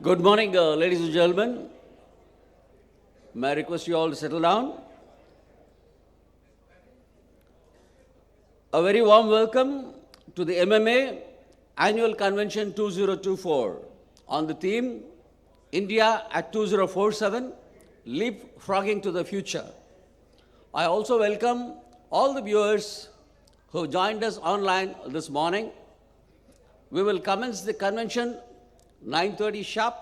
Good morning, ladies and gentlemen. May I request you all to settle down? A very warm welcome to the MMA Annual Convention 2024 on the theme India at 2047, Leapfrogging to the Future. I also welcome all the viewers who joined us online this morning. We will commence the convention 9:30 sharp,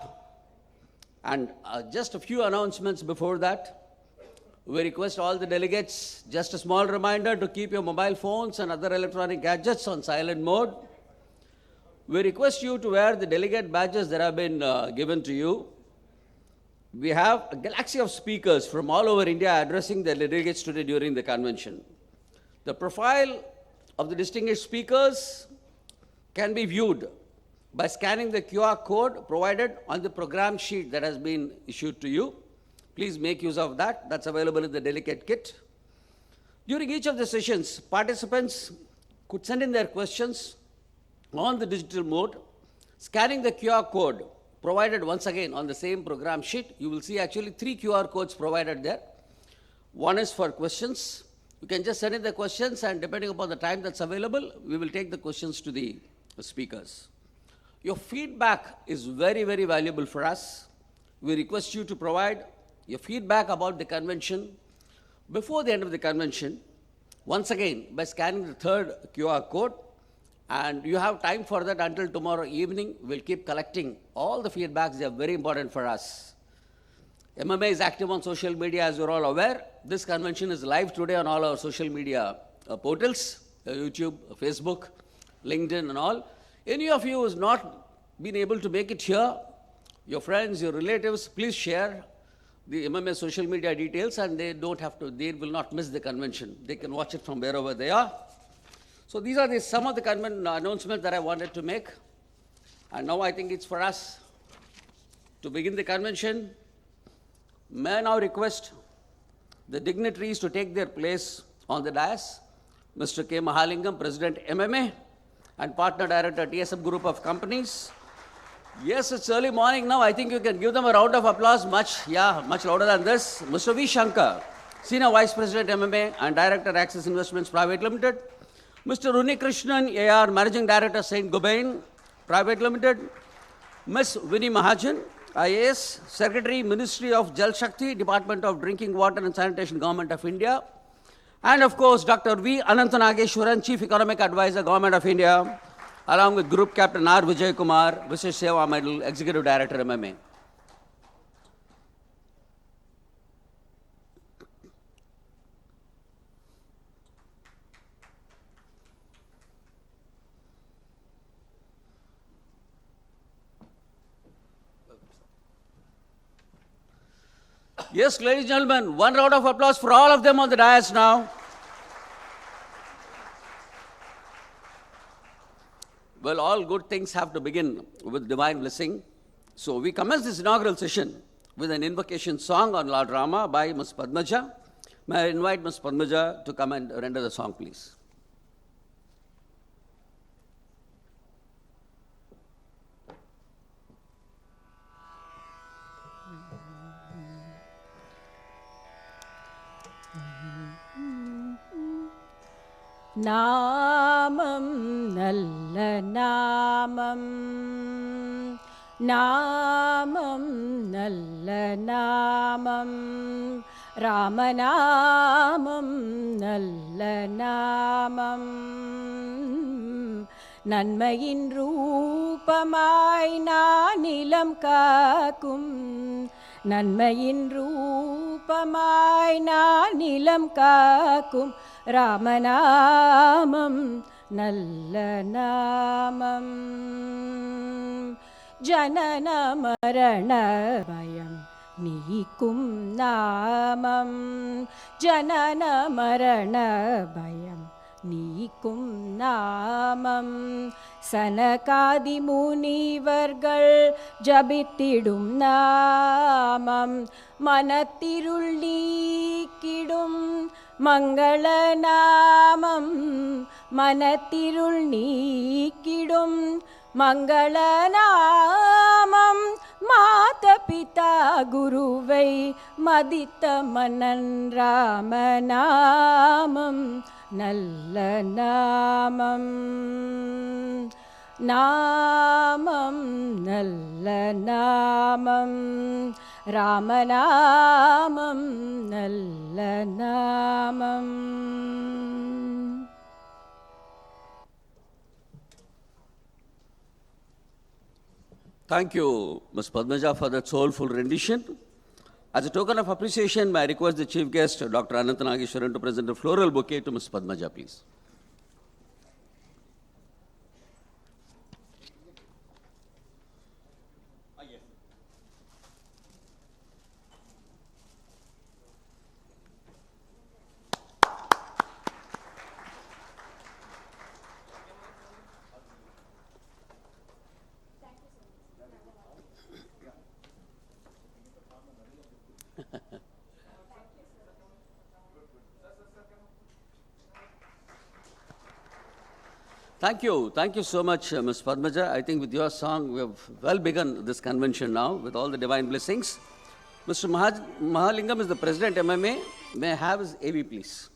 and just a few announcements before that. We request all the delegates, just a small reminder to keep your mobile phones and other electronic gadgets on silent mode. We request you to wear the delegate badges that have been given to you. We have a galaxy of speakers from all over India addressing the delegates today during the convention. The profile of the distinguished speakers can be viewed by scanning the QR code provided on the program sheet that has been issued to you. Please make use of that. That's available in the delegate kit. During each of the sessions, participants could send in their questions on the digital mode. Scanning the QR code provided once again on the same program sheet, you will see actually 3 QR codes provided there. One is for questions. You can just send in the questions, and depending upon the time that's available, we will take the questions to the speakers. Your feedback is very, very valuable for us. We request you to provide your feedback about the convention before the end of the convention, once again by scanning the 3rd QR code. And you have time for that until tomorrow evening. We'll keep collecting all the feedbacks. They are very important for us. MMA is active on social media, as you're all aware. This convention is live today on all our social media portals, YouTube, Facebook, LinkedIn and all. Any of you who has not been able to make it here, your friends, your relatives, please share the MMA social media details, and they will not miss the convention. They can watch it from wherever they are. So these are some of the announcements that I wanted to make. And now I think it's for us to begin the convention. May I now request the dignitaries to take their place on the dais. Mr. K. Mahalingam, President MMA, and Partner Director, TSM Group of Companies. Yes, it's early morning now. I think you can give them a round of applause, much louder than this. Mr. V. Shankar, Senior Vice President, MMA, and Director, ACSYS Investments Private Limited. Mr. Unnikrishnan, AR, Managing Director, Saint-Gobain Private Limited. Ms. Vini Mahajan, IAS, Secretary, Ministry of Jal Shakti, Department of Drinking Water and Sanitation, Government of India. And of course, Dr. V. Anantha Nageswaran, Chief Economic Advisor, Government of India, along with Group Captain R. Vijayakumar, Visesh Seva Medal, Executive Director, MMA. Yes, ladies and gentlemen, one round of applause for all of them on the dais now. Well, all good things have to begin with divine blessing. So we commence this inaugural session with an invocation song on Lord Rama by Ms. Padmaja. May I invite Ms. Padmaja to come and render the song, please. Namam nalla namam, namam nalla namam, Ramanamam nalla namam. நன்மையின் ரூபமாய் நானிலம் காக்கும், நன்மையின் ரூபமாய் நானிலம் காக்கும் ராமநாமம் நல்ல நாமம். ஜனன மரண பயம் நீக்கும் நாமம், ஜனன மரண பயம் நீக்கும் நாமம். சனகாதி முனிவர்கள் ஜபித்திடும் நாமம், மனத்திருள் நீக்கிடும் மங்கள நாமம், மனத்திருள் நீக்கிடும் மங்கள நாமம். மாத பிதா குருவை மதித்த மன்னன் ராமநாமம் நல்ல நாமம் நாமம் நல்ல நாமம் ராமநாமம் நல்ல நாமம். Thank you, Ms. Padmaja, for that soulful rendition. As a token of appreciation, may I request the chief guest, Dr. Anantha Nageswaran, to present a floral bouquet to Ms. Padmaja, please. Thank you so much, Ms. Padmaja. I think with your song, we have well begun this convention now with all the divine blessings. Mr. Mahalingam is the President MMA. May I have his AV, please?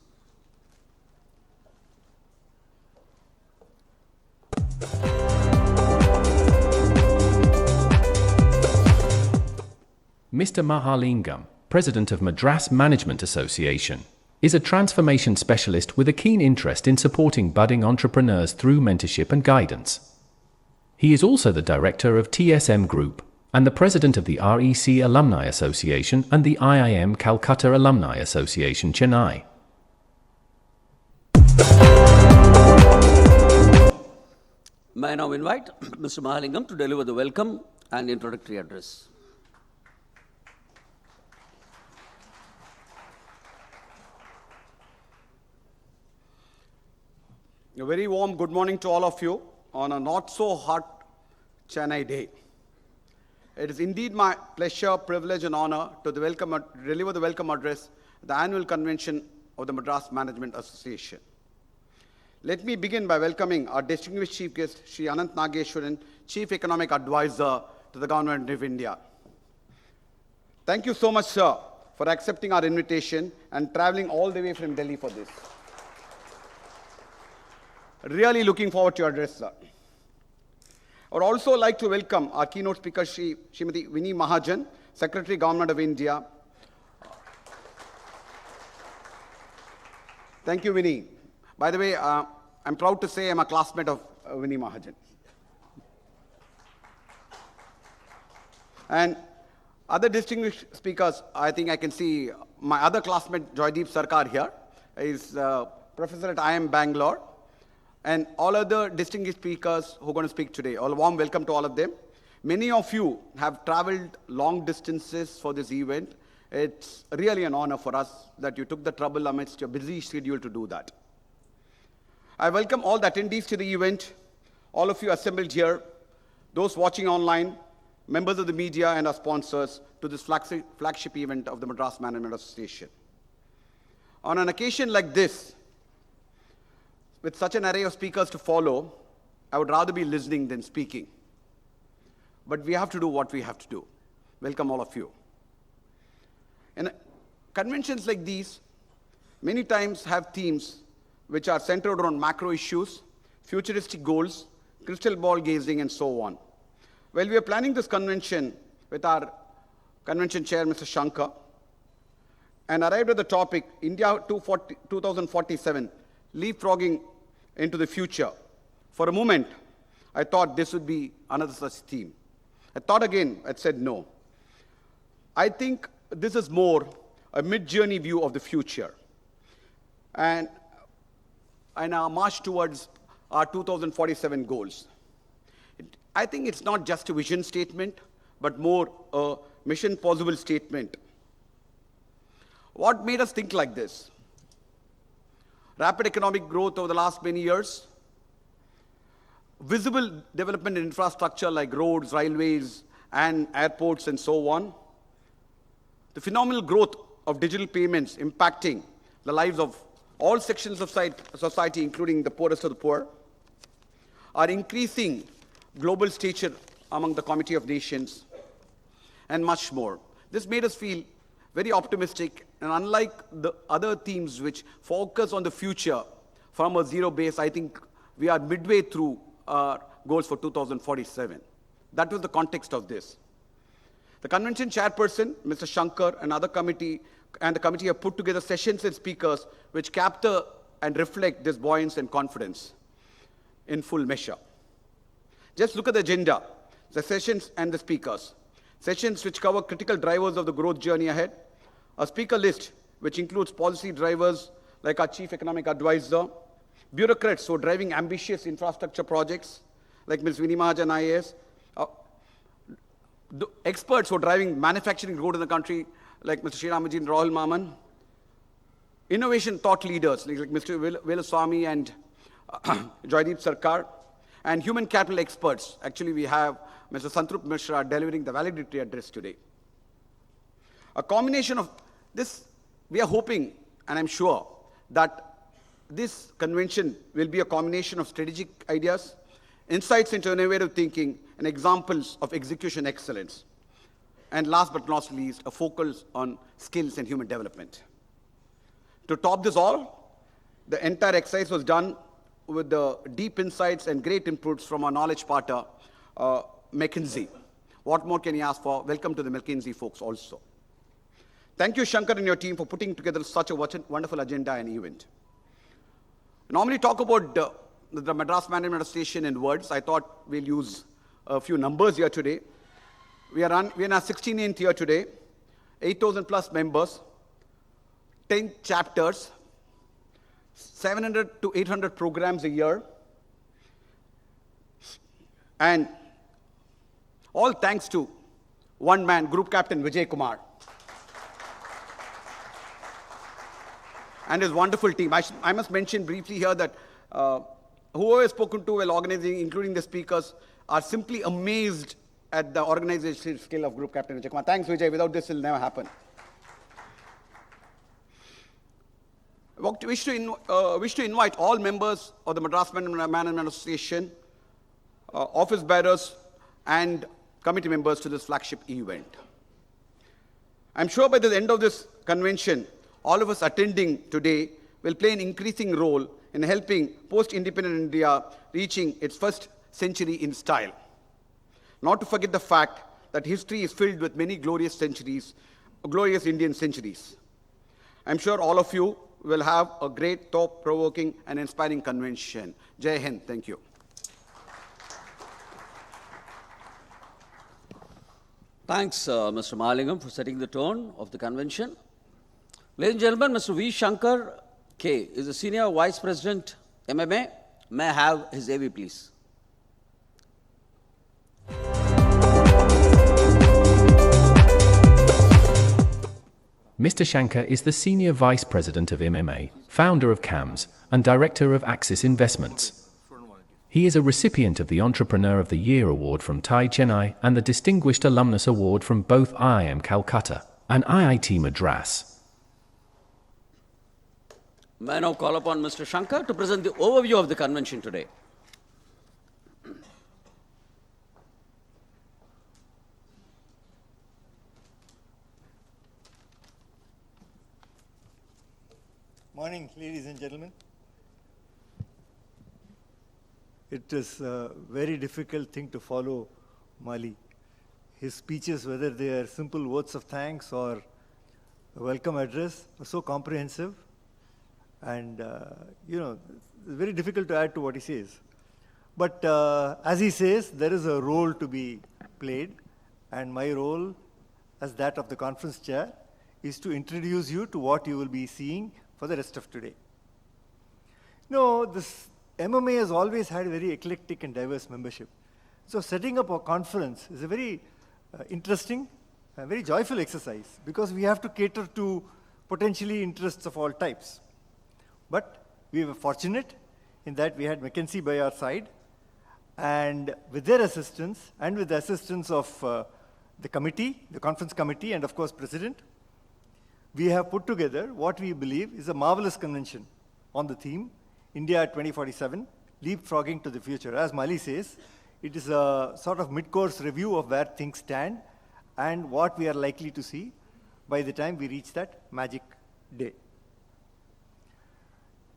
Mr. Mahalingam, President of Madras Management Association, is a transformation specialist with a keen interest in supporting budding entrepreneurs through mentorship and guidance. He is also the director of TSM Group and the president of the REC Alumni Association and the IIM Calcutta Alumni Association, Chennai. May I now invite Mr. Mahalingam to deliver the welcome and introductory address. A very warm good morning to all of you on a not so hot Chennai day. It is indeed my pleasure, privilege and honor to deliver the welcome address at the annual convention of the Madras Management Association. Let me begin by welcoming our distinguished chief guest, Shri Anantha Nageswaran, Chief Economic Advisor to the Government of India. Thank you so much, sir, for accepting our invitation and traveling all the way from Delhi for this. Really looking forward to your address, sir. I would also like to welcome our keynote speaker, Srimati Vini Mahajan, Secretary, Government of India. Thank you, Vini. By the way, I'm proud to say I'm a classmate of Vini Mahajan. And other distinguished speakers, I think I can see my other classmate, Joydeep Sarkar here. He's professor at IIM Bangalore. And all other distinguished speakers who are going to speak today. A warm welcome to all of them. Many of you have traveled long distances for this event. It's really an honor for us that you took the trouble amidst your busy schedule to do that. I welcome all the attendees to the event, all of you assembled here, those watching online, members of the media and our sponsors to this flagship event of the Madras Management Association. On an occasion like this, with such an array of speakers to follow, I would rather be listening than speaking. But we have to do what we have to do. Welcome all of you. And conventions like these many times have themes which are centered around macro issues, futuristic goals, crystal ball gazing, and so on. Well, we are planning this convention with our convention chair, Mr. Shankar, and arrived at the topic, India 2047, leapfrogging into the future. For a moment, I thought this would be another such theme. I thought again, I said no. I think this is more a mid-journey view of the future and our march towards our 2047 goals. I think it's not just a vision statement, but more a mission possible statement. What made us think like this? Rapid economic growth over the last many years, visible development in infrastructure like roads, railways, and airports, and so on. The phenomenal growth of digital payments impacting the lives of all sections of society, including the poorest of the poor. Our increasing global stature among the Committee of Nations. and much more. This made us feel very optimistic, and unlike the other themes which focus on the future from a zero base, I think we are midway through our goals for 2047. That was the context of this. The convention chairperson, Mr. Shankar, and the committee have put together sessions and speakers which capture and reflect this buoyancy and confidence in full measure. Just look at the agenda, the sessions and the speakers. Sessions which cover critical drivers of the growth journey ahead. A speaker list which includes policy drivers like our chief economic advisor, bureaucrats who are driving ambitious infrastructure projects like Ms. Vini Mahajan IAS, the experts who are driving manufacturing growth in the country like Mr. Sriramaji and Rahul Maman, innovation thought leaders like Mr. Veluswamy and Joydeep Sarkar, and human capital experts. Actually, we have Mr. Santrup Mishra delivering the validity address today. A combination of this, we are hoping, and I'm sure, that this convention will be a combination of strategic ideas, insights into innovative thinking, and examples of execution excellence. And last but not least, a focus on skills and human development. To top this all, the entire exercise was done with the deep insights and great inputs from our knowledge partner, McKinsey. What more can you ask for? Welcome to the McKinsey folks also. Thank you, Shankar and your team, for putting together such a wonderful agenda and event. I normally talk about the Madras Management Association in words. I thought we'll use a few numbers here today. We are in our 16th year today, 8,000 plus members, 10 chapters, 700 to 800 programs a year, and all thanks to one man, Group Captain Vijayakumar, and his wonderful team. I must mention briefly here that whoever has spoken to while organizing, including the speakers, are simply amazed at the organizational skill of Group Captain Vijayakumar. Thanks, Vijay. Without this, it will never happen. Wish to invite all members of the Madras Management Association, office bearers, and committee members to this flagship event. I'm sure by the end of this convention, all of us attending today will play an increasing role in helping post-independent India reaching its first century in style. Not to forget the fact that history is filled with many glorious Indian centuries. I'm sure all of you will have a great, thought-provoking, and inspiring convention. Jai Hind. Thank you. Thanks, Mr. Mahalingam, for setting the tone of the convention. Ladies and gentlemen, Mr. V. Shankar K. is the Senior Vice President, MMA. May I have his AV, please? Mr. Shankar is the Senior Vice President of MMA, founder of CAMS, and Director of ACSYS Investments. He is a recipient of the Entrepreneur of the Year Award from TiE Chennai and the Distinguished Alumnus Award from both IIM Calcutta and IIT Madras. May I now call upon Mr. Shankar to present the overview of the convention today. Morning, ladies and gentlemen. It is a very difficult thing to follow Mali. His speeches, whether they are simple words of thanks or a welcome address, are so comprehensive. And, it's very difficult to add to what he says. But as he says, there is a role to be played. And my role, as that of the conference chair, is to introduce you to what you will be seeing for the rest of today. This MMA has always had a very eclectic and diverse membership. So setting up a conference is a very interesting and very joyful exercise because we have to cater to potentially interests of all types. But we were fortunate in that we had McKinsey by our side, and with their assistance and with the assistance of the committee, the conference committee, and of course President, we have put together what we believe is a marvelous convention on the theme, India 2047, Leapfrogging to the Future. As Mali says, it is a sort of mid-course review of where things stand and what we are likely to see by the time we reach that magic day.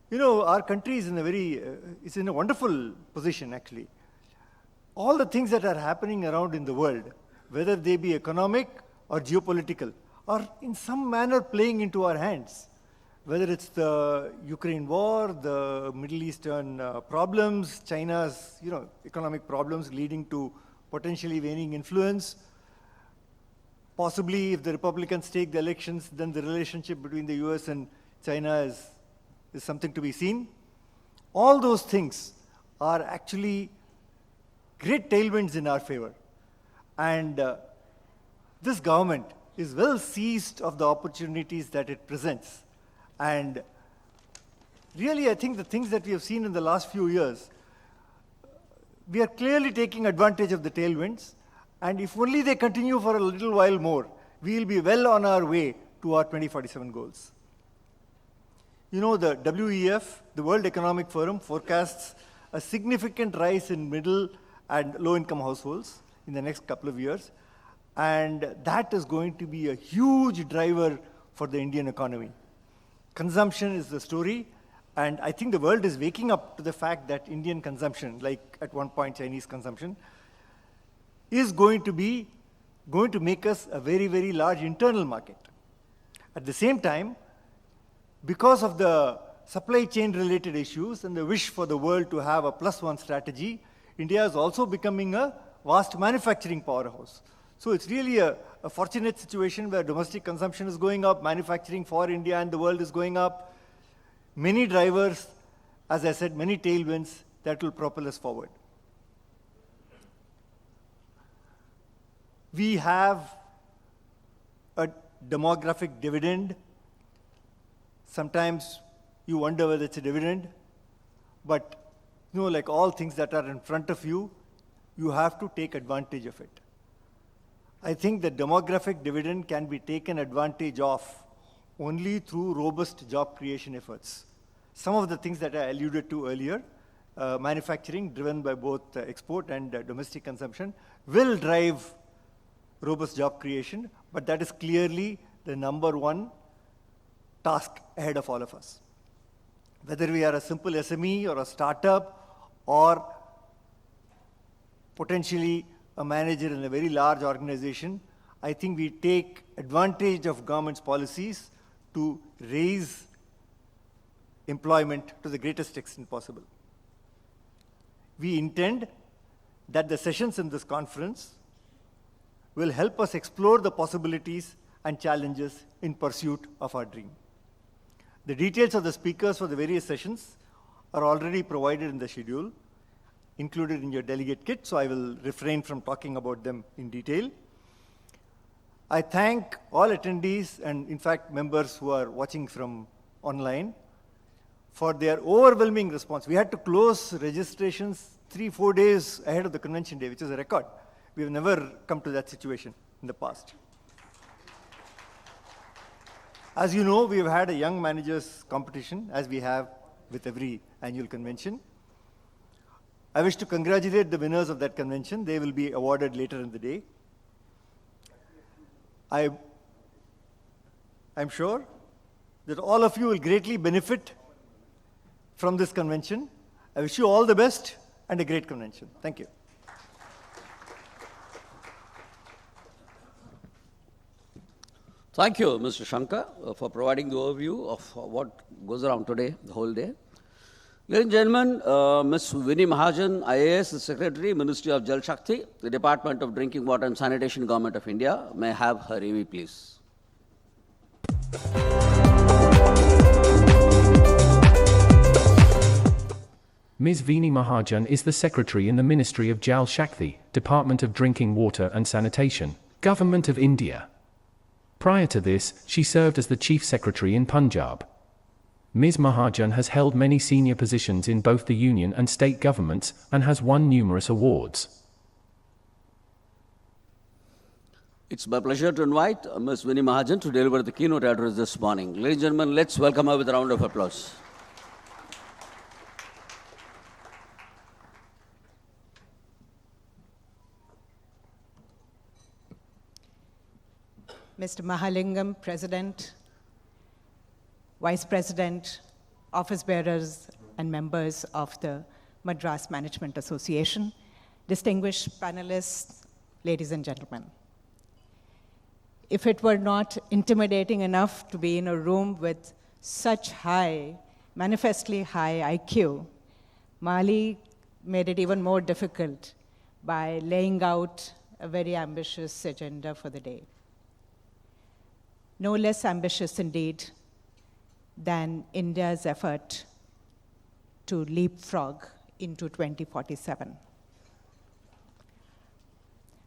You know, our country is in it's in a wonderful position actually. All the things that are happening around in the world, whether they be economic or geopolitical, are in some manner playing into our hands. Whether it's the Ukraine war, the Middle Eastern problems, China's economic problems leading to potentially waning influence. Possibly, if the Republicans take the elections, then the relationship between the US and China is something to be seen. All those things are actually great tailwinds in our favor. And this government is well seized of the opportunities that it presents. And really, I think the things that we have seen in the last few years, we are clearly taking advantage of the tailwinds. And if only they continue for a little while more, we will be well on our way to our 2047 goals. You know, the WEF, the World Economic Forum, forecasts a significant rise in middle and low-income households in the next couple of years. And that is going to be a huge driver for the Indian economy. Consumption is the story, and I think the world is waking up to the fact that Indian consumption, like at one point Chinese consumption, is going to make us a very, very large internal market. At the same time, because of the supply chain related issues and the wish for the world to have a +1 strategy, India is also becoming a vast manufacturing powerhouse. So it's really a fortunate situation where domestic consumption is going up, manufacturing for India and the world is going up. Many drivers, as I said, many tailwinds that will propel us forward. We have a demographic dividend. Sometimes you wonder whether it's a dividend, but like all things that are in front of you, you have to take advantage of it. I think the demographic dividend can be taken advantage of only through robust job creation efforts. Some of the things that I alluded to earlier, manufacturing driven by both export and domestic consumption, will drive robust job creation, but that is clearly the number one task ahead of all of us. Whether we are a simple SME or a startup or potentially a manager in a very large organization, I think we take advantage of government's policies to raise employment to the greatest extent possible. We intend that the sessions in this conference will help us explore the possibilities and challenges in pursuit of our dream. The details of the speakers for the various sessions are already provided in the schedule, included in your delegate kit, so I will refrain from talking about them in detail. I thank all attendees and, in fact, members who are watching from online for their overwhelming response. We had to close registrations 3-4 days ahead of the convention day, which is a record. We have never come to that situation in the past. As you know, we have had a young managers competition, as we have with every annual convention. I wish to congratulate the winners of that convention. They will be awarded later in the day. I'm sure that all of you will greatly benefit from this convention. I wish you all the best and a great convention. Thank you. Thank you, Mr. Shankar, for providing the overview of what goes around today, the whole day. Ladies and gentlemen, Ms. Vini Mahajan, IAS, the Secretary, Ministry of Jal Shakti, the Department of Drinking Water and Sanitation, Government of India, may have her EV, please. Ms. Vini Mahajan is the Secretary in the Ministry of Jal Shakti, Department of Drinking Water and Sanitation, Government of India. Prior to this, she served as the Chief Secretary in Punjab. Ms. Mahajan has held many senior positions in both the union and state governments and has won numerous awards. It's my pleasure to invite Ms. Vini Mahajan to deliver the keynote address this morning. Ladies and gentlemen, let's welcome her with a round of applause. Mr. Mahalingam, President, Vice President, office bearers, and members of the Madras Management Association, distinguished panelists, ladies and gentlemen. If it were not intimidating enough to be in a room with such high, manifestly high IQ, Mali made it even more difficult by laying out a very ambitious agenda for the day. No less ambitious indeed than India's effort to leapfrog into 2047.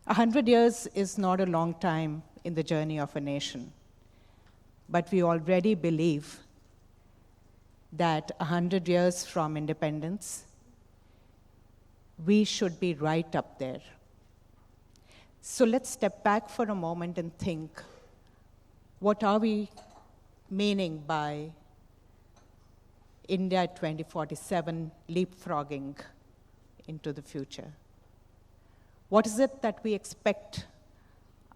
100 years is not a long time in the journey of a nation, but we already believe that 100 years from independence, we should be right up there. So let's step back for a moment and think, what are we meaning by India 2047 leapfrogging into the future? What is it that we expect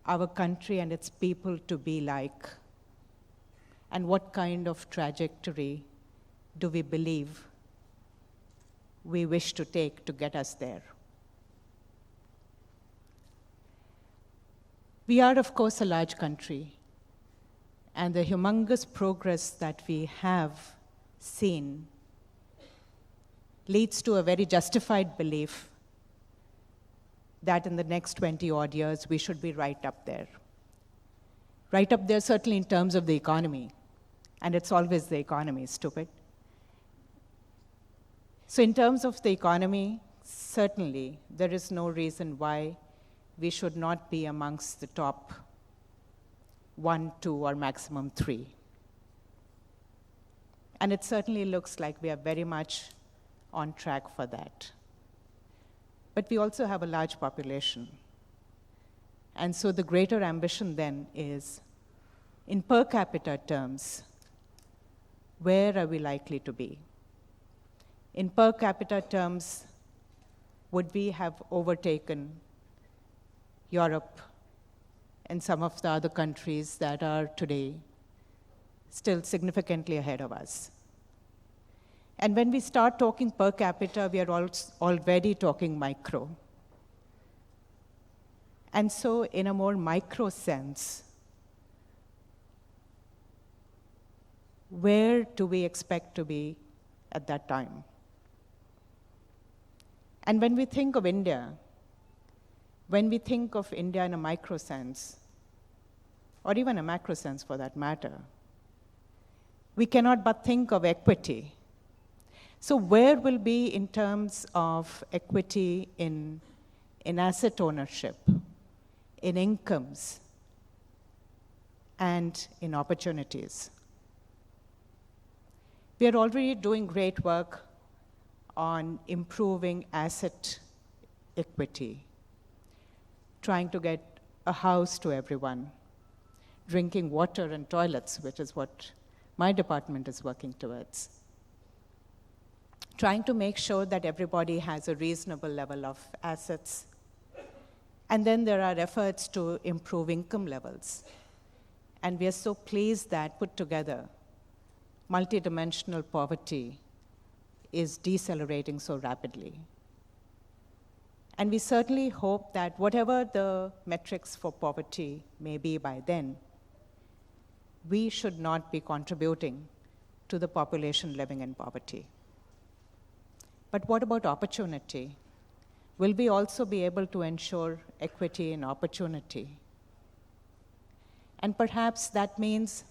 our country and its people to be like? And what kind of trajectory do we believe we wish to take to get us there? We are, of course, a large country, and the humongous progress that we have seen leads to a very justified belief that in the next 20 odd years, we should be right up there. Right up there, certainly in terms of the economy. And it's always the economy, stupid. So in terms of the economy, certainly there is no reason why we should not be amongst the top 1, 2, or maximum 3. And it certainly looks like we are very much on track for that. But we also have a large population. And so the greater ambition then is, in per capita terms, where are we likely to be? In per capita terms, would we have overtaken Europe and some of the other countries that are today still significantly ahead of us? And when we start talking per capita, we are already talking micro. And so in a more micro sense, where do we expect to be at that time? And when we think of India, when we think of India in a micro sense, or even a macro sense for that matter, we cannot but think of equity. So where will be in terms of equity in asset ownership, in incomes, and in opportunities? We are already doing great work on improving asset equity, trying to get a house to everyone, drinking water and toilets, which is what my department is working towards, trying to make sure that everybody has a reasonable level of assets. And then there are efforts to improve income levels. And we are so pleased that, put together, multidimensional poverty is decelerating so rapidly. And we certainly hope that whatever the metrics for poverty may be by then, we should not be contributing to the population living in poverty. But what about opportunity? Will we also be able to ensure equity in opportunity? And perhaps that means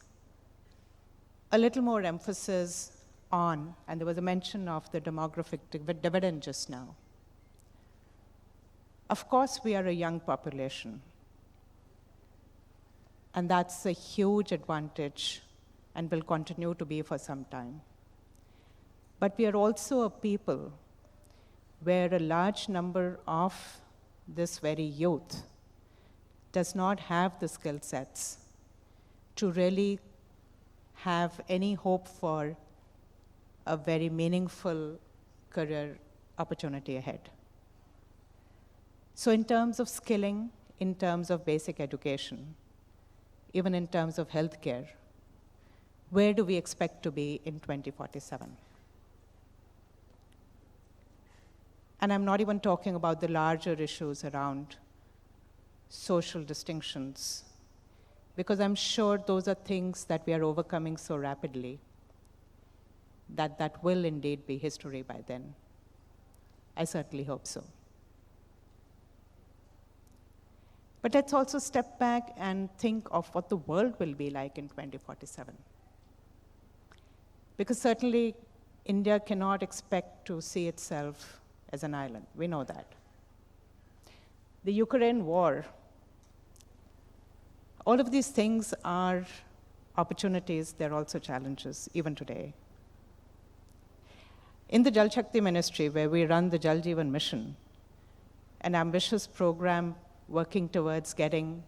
a little more emphasis on, and there was a mention of the demographic dividend just now. Of course, we are a young population, and that's a huge advantage and will continue to be for some time. But we are also a people where a large number of this very youth does not have the skill sets to really have any hope for a very meaningful career opportunity ahead. So in terms of skilling, in terms of basic education, even in terms of healthcare, where do we expect to be in 2047? And I'm not even talking about the larger issues around social distinctions, because I'm sure those are things that we are overcoming so rapidly that that will indeed be history by then. I certainly hope so. But let's also step back and think of what the world will be like in 2047. Because certainly India cannot expect to see itself as an island. We know that. The Ukraine war, all of these things are opportunities, they're also challenges, even today. In the Jal Shakti ministry, where we run the Jal Jeevan mission, an ambitious program working towards getting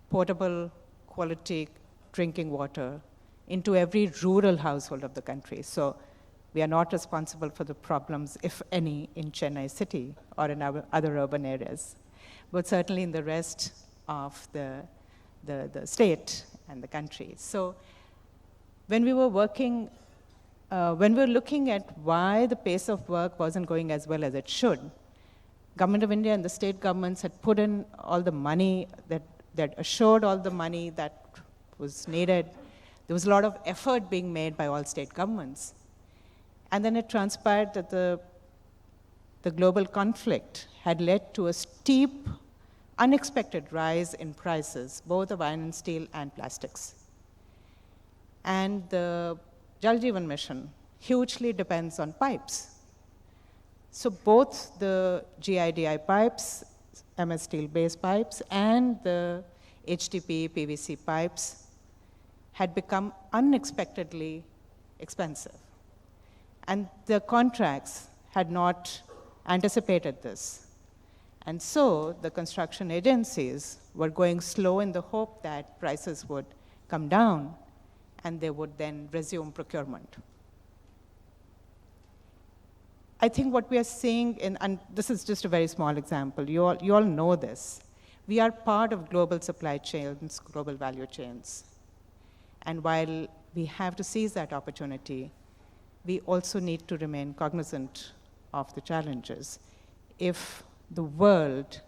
portable, quality drinking water into every rural household of the country. So we are not responsible for the problems, if any, in Chennai city or in our other urban areas, but certainly in the rest of the state and the country. So when we were working, when we were looking at why the pace of work wasn't going as well as it should, Government of India and the state governments had put in all the money, that assured all the money that was needed. There was a lot of effort being made by all state governments. And then it transpired that the global conflict had led to a steep, unexpected rise in prices, both of iron and steel and plastics. And the Jal Jeevan mission hugely depends on pipes. So both the GIDI pipes, MS steel-based pipes, and the HDPE PVC pipes had become unexpectedly expensive. And the contracts had not anticipated this. And so the construction agencies were going slow in the hope that prices would come down and they would then resume procurement. I think what we are seeing, and this is just a very small example, you all know this. We are part of global supply chains, global value chains. And while we have to seize that opportunity, we also need to remain cognizant of the challenges if the world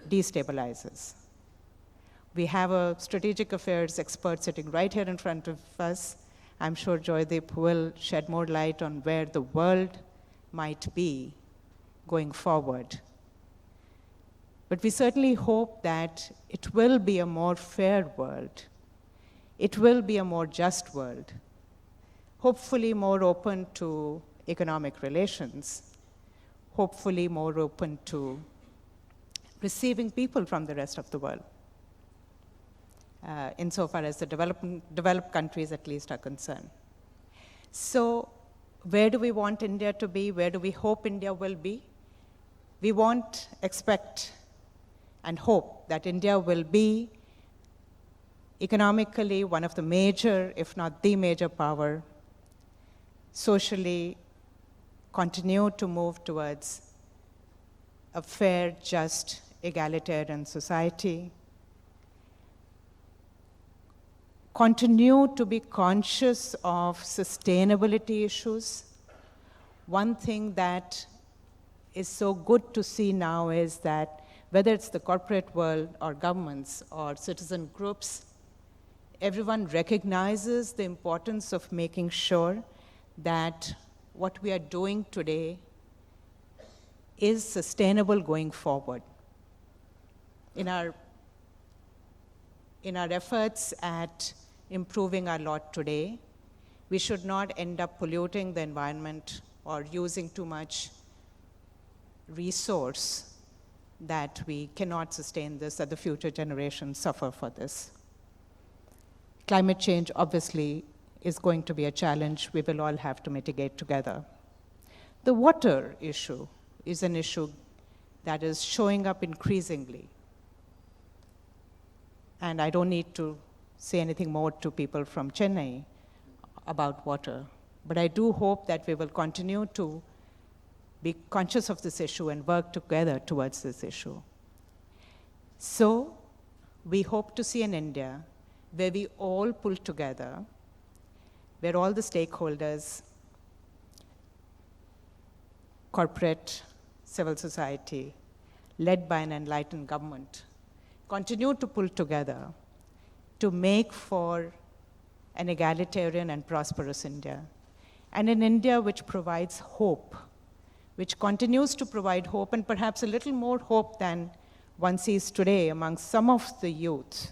destabilizes. We have a strategic affairs expert sitting right here in front of us. I'm sure Joydeep will shed more light on where the world might be going forward. But we certainly hope that it will be a more fair world. It will be a more just world, hopefully more open to economic relations, hopefully more open to receiving people from the rest of the world, insofar as the developed countries at least are concerned. So where do we want India to be? Where do we hope India will be? We want, expect, and hope that India will be economically one of the major, if not the major power, socially continue to move towards a fair, just, egalitarian society, continue to be conscious of sustainability issues. One thing that is so good to see now is that whether it's the corporate world or governments or citizen groups, everyone recognizes the importance of making sure that what we are doing today is sustainable going forward. In our efforts at improving our lot today, we should not end up polluting the environment or using too much resource that we cannot sustain this, that the future generations suffer for this. Climate change obviously is going to be a challenge we will all have to mitigate together. The water issue is an issue that is showing up increasingly. And I don't need to say anything more to people from Chennai about water. But I do hope that we will continue to be conscious of this issue and work together towards this issue. So we hope to see an India where we all pull together, where all the stakeholders, corporate, civil society, led by an enlightened government, continue to pull together to make for an egalitarian and prosperous India, and an India which provides hope, which continues to provide hope, and perhaps a little more hope than one sees today among some of the youth.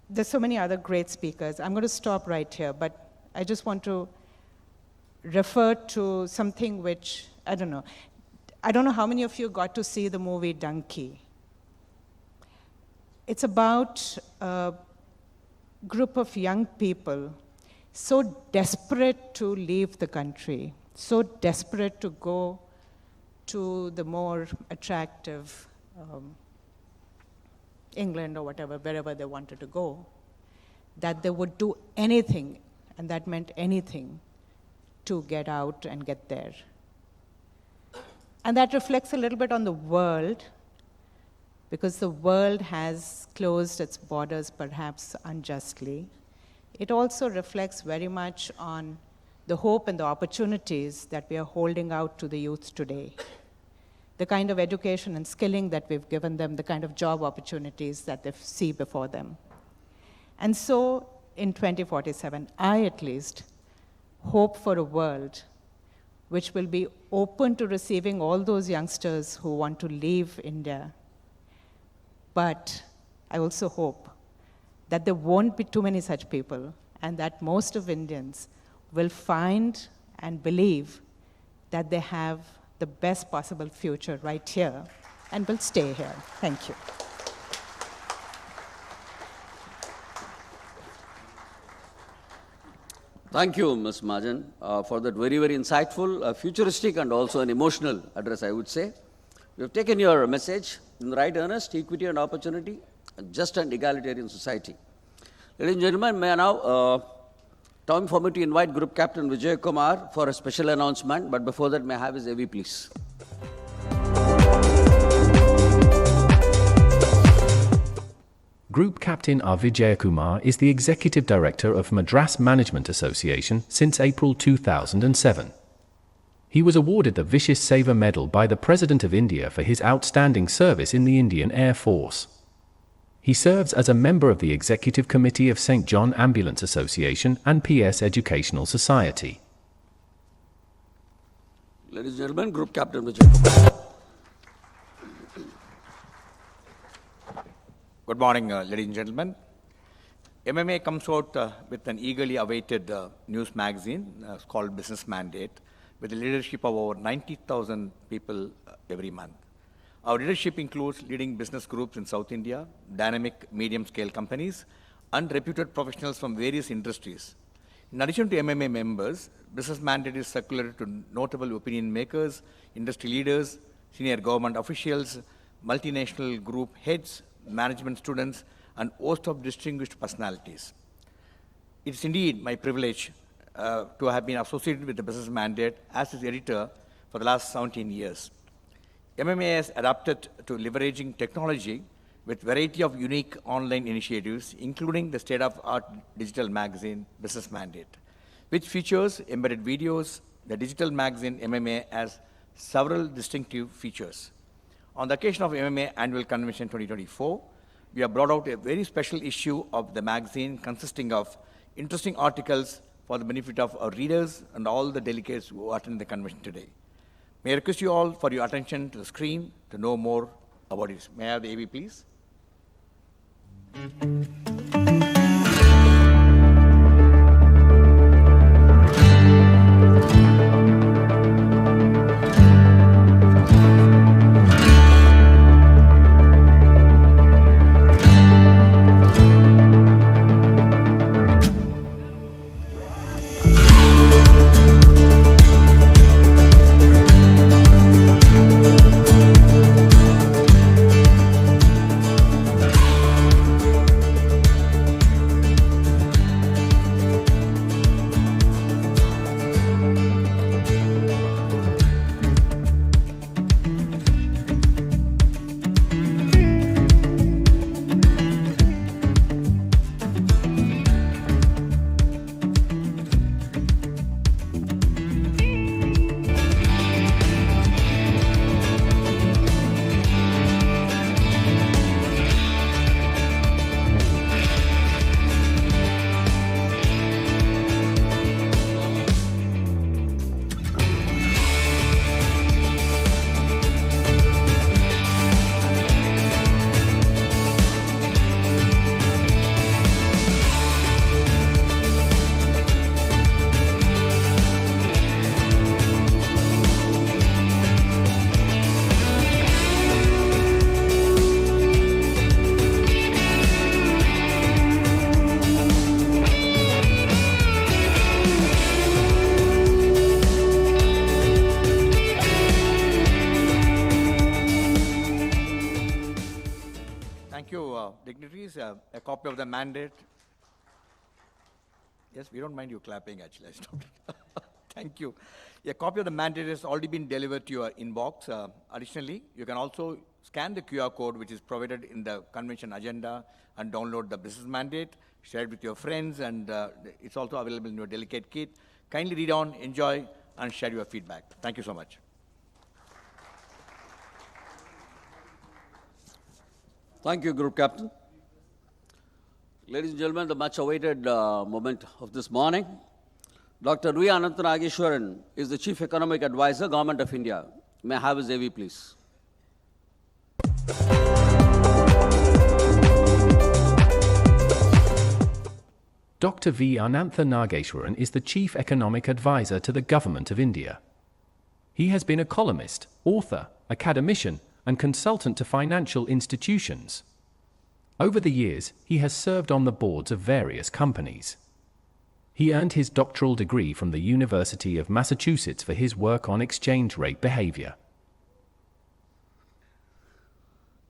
There's so many other great speakers. I'm going to stop right here, but I just want to refer to something which, I don't know how many of you got to see the movie Donkey. It's about a group of young people so desperate to leave the country, so desperate to go to the more attractive England or whatever, wherever they wanted to go, that they would do anything, and that meant anything, to get out and get there. And that reflects a little bit on the world, because the world has closed its borders perhaps unjustly. It also reflects very much on the hope and the opportunities that we are holding out to the youth today. The kind of education and skilling that we've given them, the kind of job opportunities that they see before them. And so in 2047, I at least hope for a world which will be open to receiving all those youngsters who want to leave India. But I also hope that there won't be too many such people, and that most of Indians will find and believe that they have the best possible future right here and will stay here. Thank you. Thank you, Ms. Mahajan, for that very, very insightful, futuristic, and also an emotional address, I would say. We have taken your message in the right earnest: equity and opportunity, a just and egalitarian society. Ladies and gentlemen, may I now time for me to invite Group Captain Vijayakumar for a special announcement, but before that, may I have his AV, please. Group Captain R. Vijayakumar is the Executive Director of Madras Management Association since April 2007. He was awarded the Vishis Seva Medal by the President of India for his outstanding service in the Indian Air Force. He serves as a member of the Executive Committee of St. John Ambulance Association and PS Educational Society. Ladies and gentlemen, Group Captain Vijayakumar. Good morning, ladies and gentlemen. MMA comes out with an eagerly awaited news magazine called Business Mandate, with the leadership of over 90,000 people every month. Our leadership includes leading business groups in South India, dynamic medium-scale companies, and reputed professionals from various industries. In addition to MMA members, Business Mandate is circulated to notable opinion makers, industry leaders, senior government officials, multinational group heads, management students, and host of distinguished personalities. It's indeed my privilege to have been associated with the Business Mandate as its editor for the last 17 years. MMA has adapted to leveraging technology with variety of unique online initiatives, including the state-of-art digital magazine, Business Mandate, which features embedded videos. The digital magazine MMA has several distinctive features. On the occasion of MMA Annual Convention 2024, we have brought out a very special issue of the magazine consisting of interesting articles for the benefit of our readers and all the delegates who attend the convention today. May I request you all for your attention to the screen to know more about it. May I have the AV, please? Thank you, dignitaries. A copy of the mandate. Yes, we don't mind you clapping, actually. I stopped. Thank you. A copy of the mandate has already been delivered to your inbox. Additionally, you can also scan the QR code which is provided in the convention agenda and download the business mandate, share it with your friends, and it's also available in your delegate kit. Kindly read on, enjoy, and share your feedback. Thank you so much. Thank you, Group Captain. Ladies and gentlemen, the much awaited moment of this morning. Dr. V. Anantha Nageswaran is the Chief Economic Advisor, Government of India. May I have his AV, please? Dr. V. Anantha Nageswaran is the Chief Economic Advisor to the Government of India. He has been a columnist, author, academician, and consultant to financial institutions. Over the years, he has served on the boards of various companies. He earned his doctoral degree from the University of Massachusetts for his work on exchange rate behavior.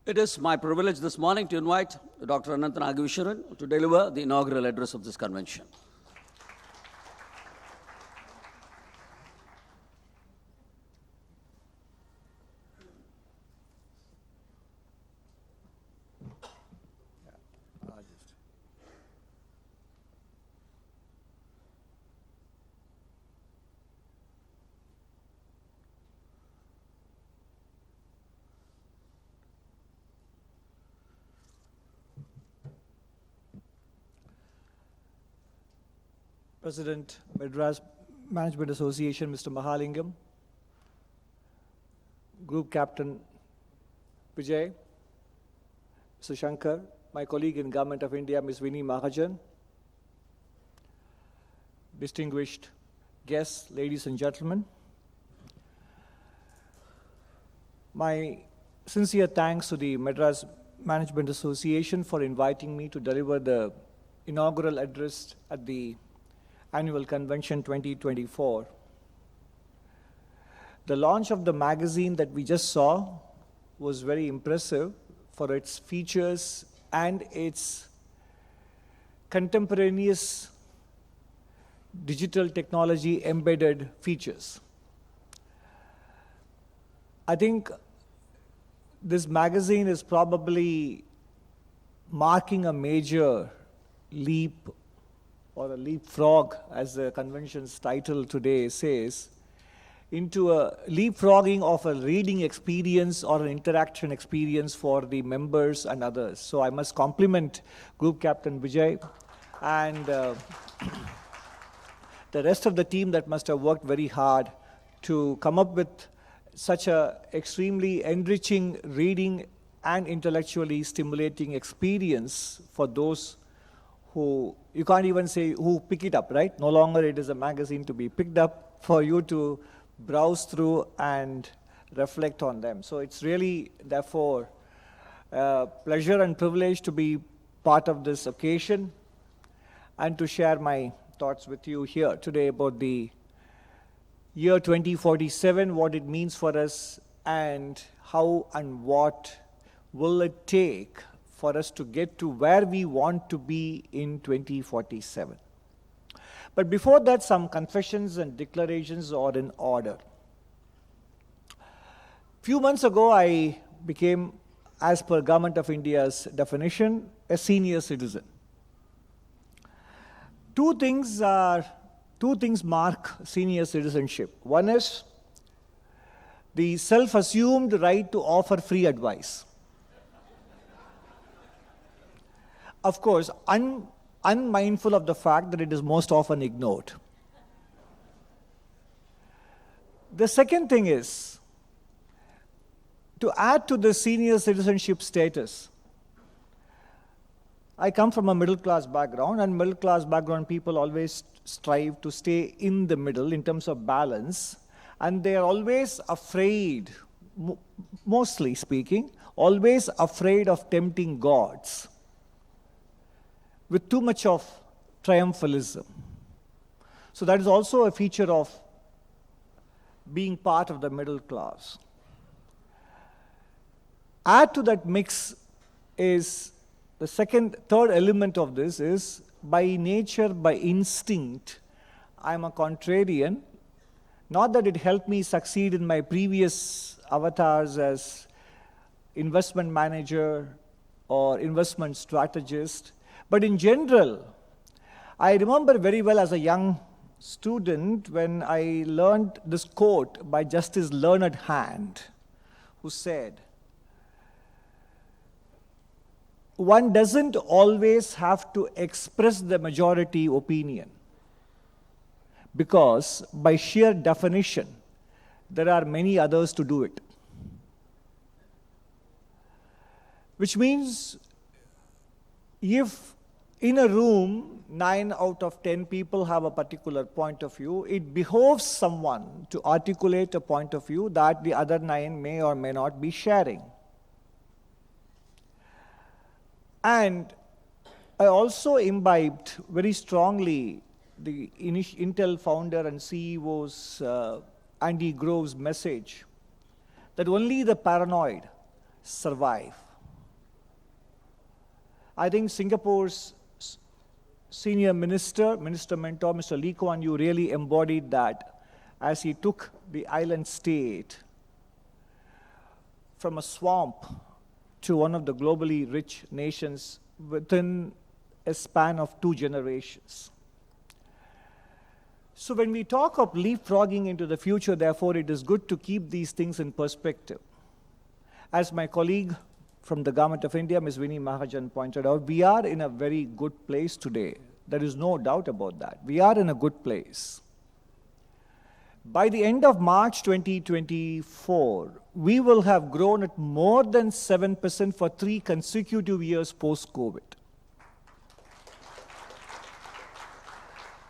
It is my privilege this morning to invite Dr. Anantha Nageswaran to deliver the inaugural address of this convention. President, Madras Management Association, Mr. Mahalingam, Group Captain Vijay, Mr. Shankar, my colleague in Government of India, Ms. Vini Mahajan, distinguished guests, ladies and gentlemen, my sincere thanks to the Madras Management Association for inviting me to deliver the inaugural address at the Annual Convention 2024. The launch of the magazine that we just saw was very impressive for its features and its contemporaneous digital technology embedded features. I think this magazine is probably marking a major leap or a leapfrog, as the convention's title today says, into a leapfrogging of a reading experience or an interaction experience for the members and others. So I must compliment Group Captain Vijay and the rest of the team that must have worked very hard to come up with such a extremely enriching reading and intellectually stimulating experience for those who, you can't even say who pick it up, right? No longer it is a magazine to be picked up, for you to browse through and reflect on them. So it's really, therefore, a pleasure and privilege to be part of this occasion and to share my thoughts with you here today about the year 2047, what it means for us, and how and what will it take for us to get to where we want to be in 2047. But before that, some confessions and declarations are in order. Few months ago, I became, as per Government of India's definition, a senior citizen. Two things mark senior citizenship. One is the self-assumed right to offer free advice. Of course, unmindful of the fact that it is most often ignored. The second thing is, to add to the senior citizenship status, I come from a middle class background, and middle class background people always strive to stay in the middle in terms of balance, and they are always afraid, mostly speaking, always afraid of tempting gods with too much of triumphalism. So that is also a feature of being part of the middle class. Add to that mix is the third element of this is by nature, by instinct, I'm a contrarian. Not that it helped me succeed in my previous avatars as investment manager or investment strategist, but in general, I remember very well as a young student when I learned this quote by Justice Learned Hand, who said, one doesn't always have to express the majority opinion, because by sheer definition, there are many others to do it. Which means, if in a room, 9 out of 10 people have a particular point of view, it behoves someone to articulate a point of view that the other 9 may or may not be sharing. And I also imbibed very strongly the Intel founder and CEO's Andy Grove's message that only the paranoid survive. I think Singapore's senior minister mentor, Mr. Lee Kuan Yew, really embodied that as he took the island state from a swamp to one of the globally rich nations within a span of 2 generations. So when we talk of leapfrogging into the future, therefore, it is good to keep these things in perspective. As my colleague from the Government of India, Ms. Vini Mahajan, pointed out, we are in a very good place today. There is no doubt about that. We are in a good place. By the end of March 2024, we will have grown at more than 7% for 3 consecutive years post-COVID.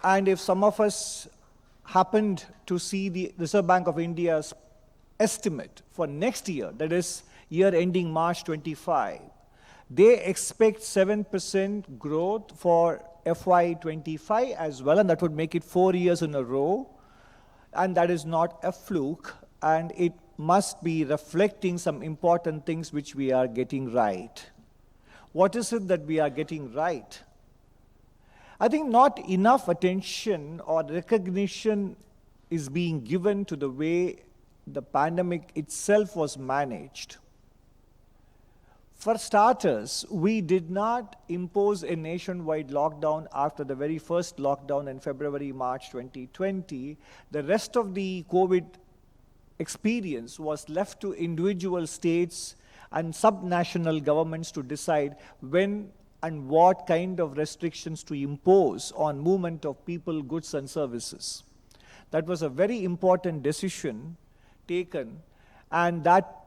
And if some of us happened to see the Reserve Bank of India's estimate for next year, that is year ending March 25, they expect 7% growth for FY25 as well, and that would make it 4 years in a row. And that is not a fluke, and it must be reflecting some important things which we are getting right. What is it that we are getting right? I think not enough attention or recognition is being given to the way the pandemic itself was managed. For starters, we did not impose a nationwide lockdown after the very first lockdown in February, March 2020. The rest of the COVID experience was left to individual states and subnational governments to decide when and what kind of restrictions to impose on movement of people, goods, and services. That was a very important decision taken, and that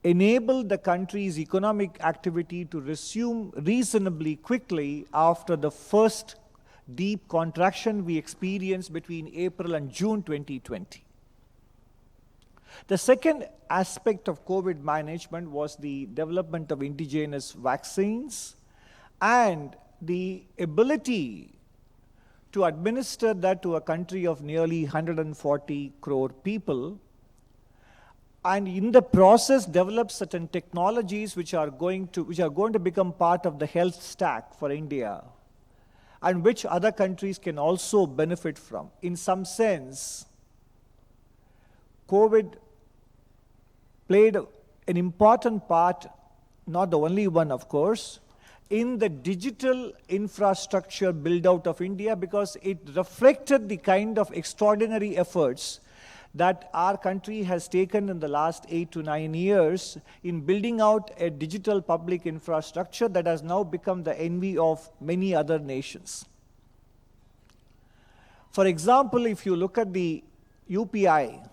enabled the country's economic activity to resume reasonably quickly after the first deep contraction we experienced between April and June 2020. The second aspect of COVID management was the development of indigenous vaccines and the ability to administer that to a country of nearly 140 crore people, and in the process develop certain technologies which are going to become part of the health stack for India, and which other countries can also benefit from. In some sense, COVID played an important part, not the only one of course, in the digital infrastructure build-out of India, because it reflected the kind of extraordinary efforts that our country has taken in the last 8 to 9 years in building out a digital public infrastructure that has now become the envy of many other nations. For example, if you look at the UPI,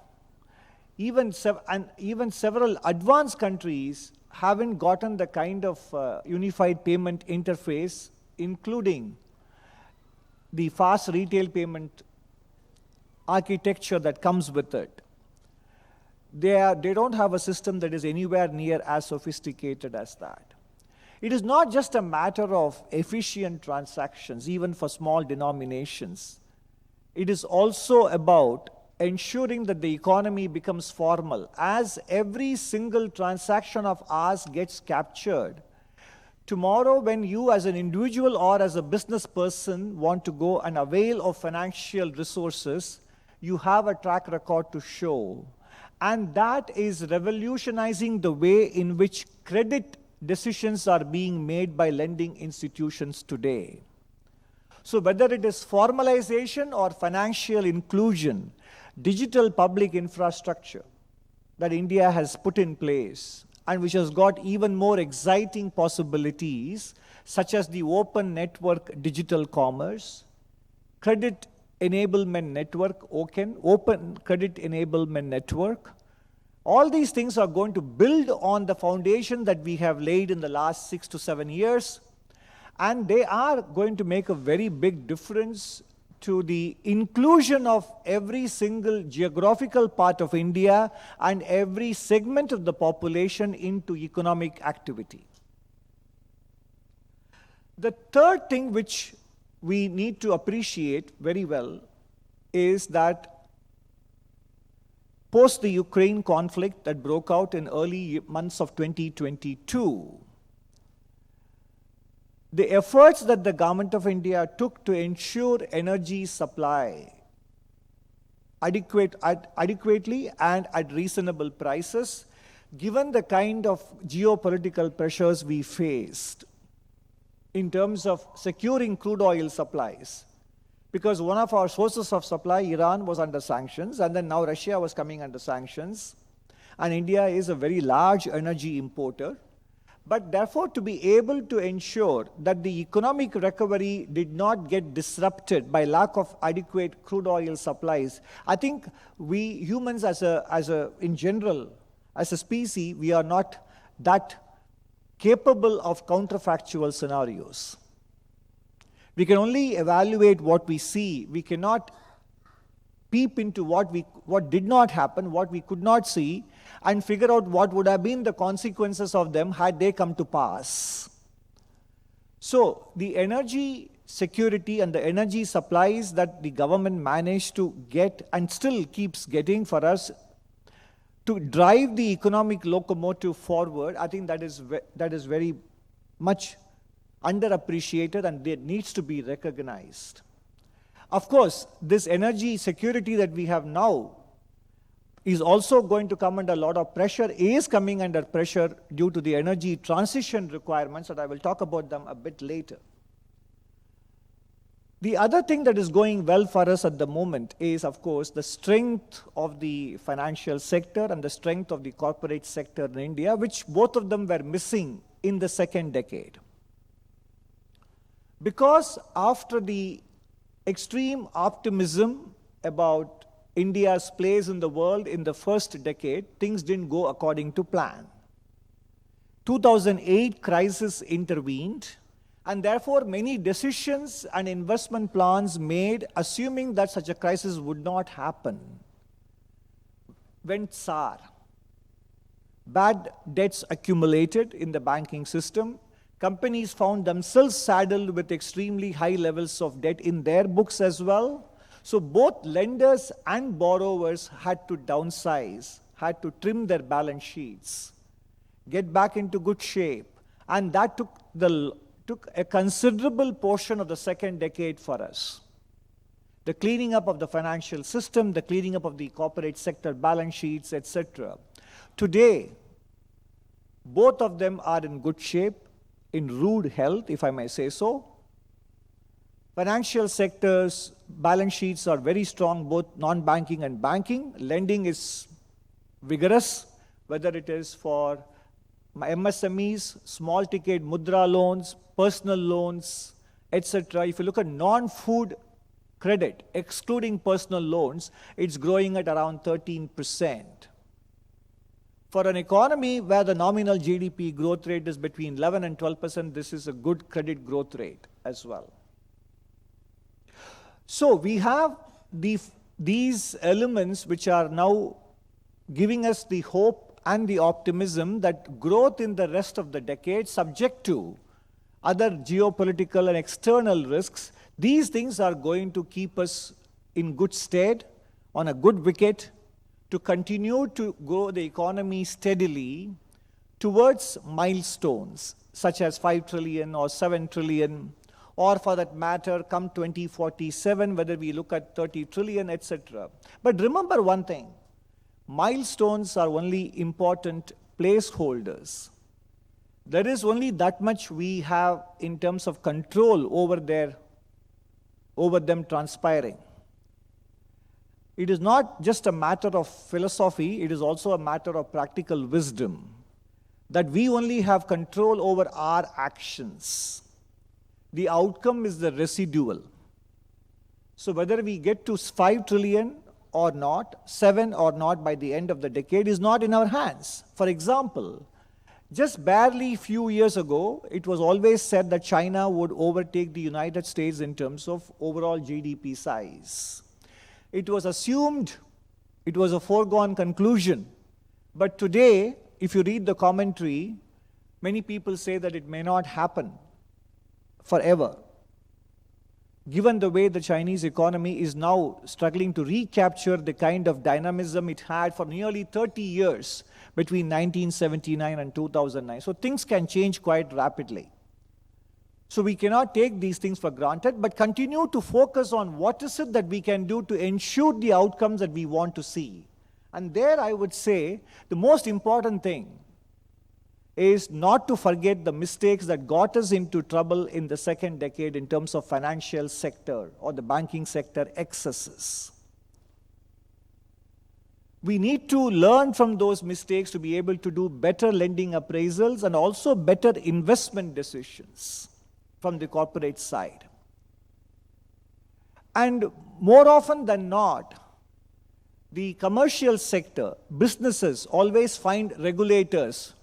even several advanced countries haven't gotten the kind of unified payment interface, including the fast retail payment architecture that comes with it. They don't have a system that is anywhere near as sophisticated as that. It is not just a matter of efficient transactions, even for small denominations. It is also about ensuring that the economy becomes formal. As every single transaction of ours gets captured, Tomorrow, when you as an individual or as a business person want to go and avail of financial resources, you have a track record to show. And that is revolutionizing the way in which credit decisions are being made by lending institutions today. So whether it is formalization or financial inclusion, digital public infrastructure that India has put in place and which has got even more exciting possibilities, such as the open network digital commerce, credit enablement network, open credit enablement network. All these things are going to build on the foundation that we have laid in the last 6 to 7 years, and they are going to make a very big difference to the inclusion of every single geographical part of India and every segment of the population into economic activity. The third thing which we need to appreciate very well is that post the Ukraine conflict that broke out in early months of 2022, the efforts that the government of India took to ensure energy supply adequately and at reasonable prices, given the kind of geopolitical pressures we faced in terms of securing crude oil supplies. Because one of our sources of supply, Iran, was under sanctions, and then now Russia was coming under sanctions. And India is a very large energy importer. But therefore, to be able to ensure that the economic recovery did not get disrupted by lack of adequate crude oil supplies, I think we humans in general, as a species, we are not that capable of counterfactual scenarios. We can only evaluate what we see. We cannot peep into what did not happen, what we could not see, and figure out what would have been the consequences of them had they come to pass. So the energy security and the energy supplies that the government managed to get and still keeps getting for us to drive the economic locomotive forward, I think that is very much underappreciated and it needs to be recognized. Of course, this energy security that we have now is also going to come under a lot of pressure, is coming under pressure due to the energy transition requirements, and I will talk about them a bit later. The other thing that is going well for us at the moment is, of course, the strength of the financial sector and the strength of the corporate sector in India, which both of them were missing in the second decade. Because after the extreme optimism about India's place in the world in the first decade, things didn't go according to plan. 2008 crisis intervened, and therefore many decisions and investment plans made assuming that such a crisis would not happen went sour. Bad debts accumulated in the banking system. Companies found themselves saddled with extremely high levels of debt in their books as well. So both lenders and borrowers had to downsize, had to trim their balance sheets, get back into good shape. And that took a considerable portion of the second decade for us. The cleaning up of the financial system, the cleaning up of the corporate sector balance sheets, etc. Today, both of them are in good shape, in rude health, if I may say so. Financial sector's balance sheets are very strong, both non-banking and banking. Lending is vigorous, whether it is for MSMEs, small ticket mudra loans, personal loans, etc. If you look at non-food credit, excluding personal loans, it's growing at around 13%. For an economy where the nominal GDP growth rate is between 11 and 12%, this is a good credit growth rate as well. So we have these elements which are now giving us the hope and the optimism that growth in the rest of the decade, subject to other geopolitical and external risks, these things are going to keep us in good stead, on a good wicket, to continue to grow the economy steadily towards milestones, such as 5 trillion or 7 trillion, or for that matter, come 2047, whether we look at 30 trillion, etc. But remember one thing, milestones are only important placeholders. There is only that much we have in terms of control over them transpiring. It is not just a matter of philosophy, it is also a matter of practical wisdom, that we only have control over our actions. The outcome is the residual. So whether we get to 5 trillion or not, 7 or not by the end of the decade is not in our hands. For example, just barely few years ago, it was always said that China would overtake the United States in terms of overall GDP size. It was assumed, it was a foregone conclusion. But today, if you read the commentary, many people say that it may not happen forever, given the way the Chinese economy is now struggling to recapture the kind of dynamism it had for nearly 30 years between 1979 and 2009. So things can change quite rapidly. So we cannot take these things for granted, but continue to focus on what is it that we can do to ensure the outcomes that we want to see. And there I would say the most important thing is not to forget the mistakes that got us into trouble in the second decade in terms of financial sector or the banking sector excesses. We need to learn from those mistakes to be able to do better lending appraisals and also better investment decisions from the corporate side. And more often than not, the commercial sector, businesses always find regulators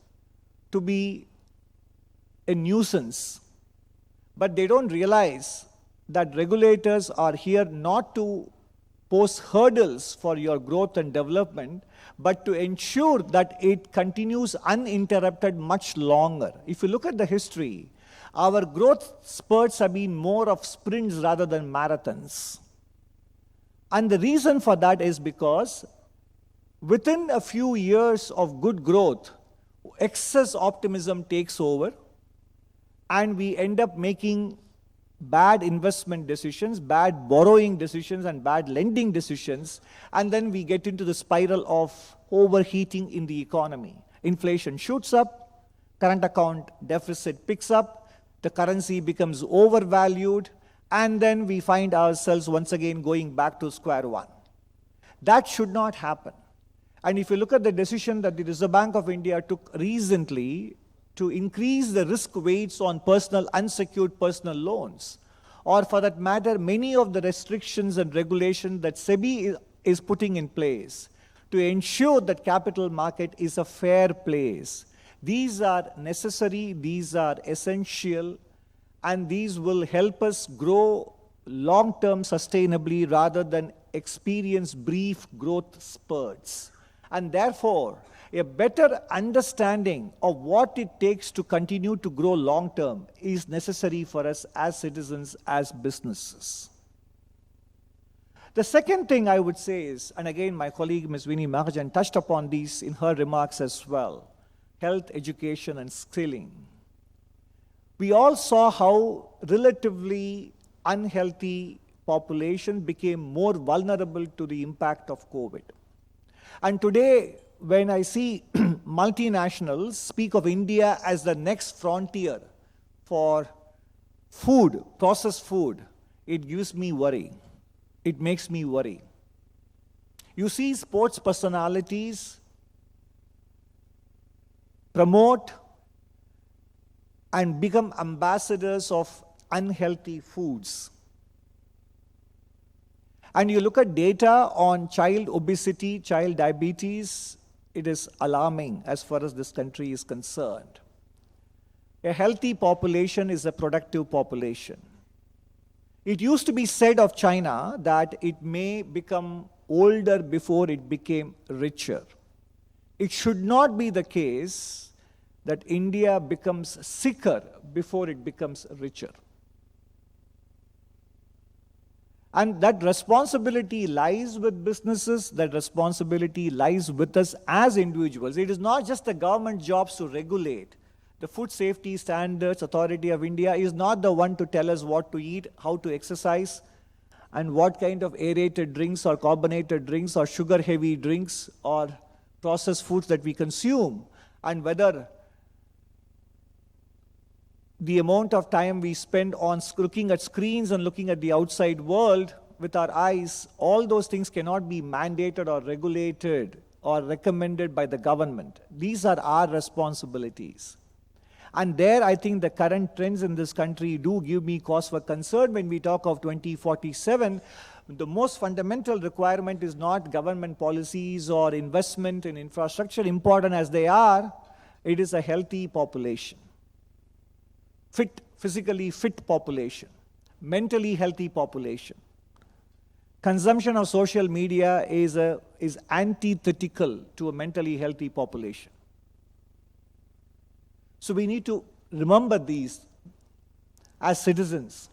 to be a nuisance. But they don't realize that regulators are here not to pose hurdles for your growth and development, but to ensure that it continues uninterrupted much longer. If you look at the history, our growth spurts have been more of sprints rather than marathons. And the reason for that is because within a few years of good growth, excess optimism takes over, and we end up making bad investment decisions, bad borrowing decisions, and bad lending decisions, and then we get into the spiral of overheating in the economy. Inflation shoots up, current account deficit picks up, the currency becomes overvalued, and then we find ourselves once again going back to square one. That should not happen. And if you look at the decision that the Reserve Bank of India took recently to increase the risk weights on unsecured personal loans, or for that matter, many of the restrictions and regulations that SEBI is putting in place to ensure that capital market is a fair place, these are necessary, these are essential, and these will help us grow long-term sustainably rather than experience brief growth spurts. And therefore, a better understanding of what it takes to continue to grow long-term is necessary for us as citizens, as businesses. The second thing I would say is, and again my colleague Ms. Vini Mahajan touched upon these in her remarks as well, health, education, and skilling. We all saw how relatively unhealthy population became more vulnerable to the impact of COVID. And today, when I see multinationals speak of India as the next frontier for food, processed food, it gives me worry. It makes me worry. You see sports personalities promote and become ambassadors of unhealthy foods. And you look at data on child obesity, child diabetes, it is alarming as far as this country is concerned. A healthy population is a productive population. It used to be said of China that it may become older before it became richer. It should not be the case that India becomes sicker before it becomes richer. And that responsibility lies with businesses, that responsibility lies with us as individuals. It is not just the government jobs to regulate. The Food Safety Standards Authority of India is not the one to tell us what to eat, how to exercise, and what kind of aerated drinks or carbonated drinks or sugar-heavy drinks or processed foods that we consume, and whether the amount of time we spend on looking at screens and looking at the outside world with our eyes, all those things cannot be mandated or regulated or recommended by the government. These are our responsibilities. And there, I think the current trends in this country do give me cause for concern when we talk of 2047. The most fundamental requirement is not government policies or investment in infrastructure, important as they are. It is a healthy population. Fit, physically fit population, mentally healthy population. Consumption of social media is antithetical to a mentally healthy population. So we need to remember these as citizens.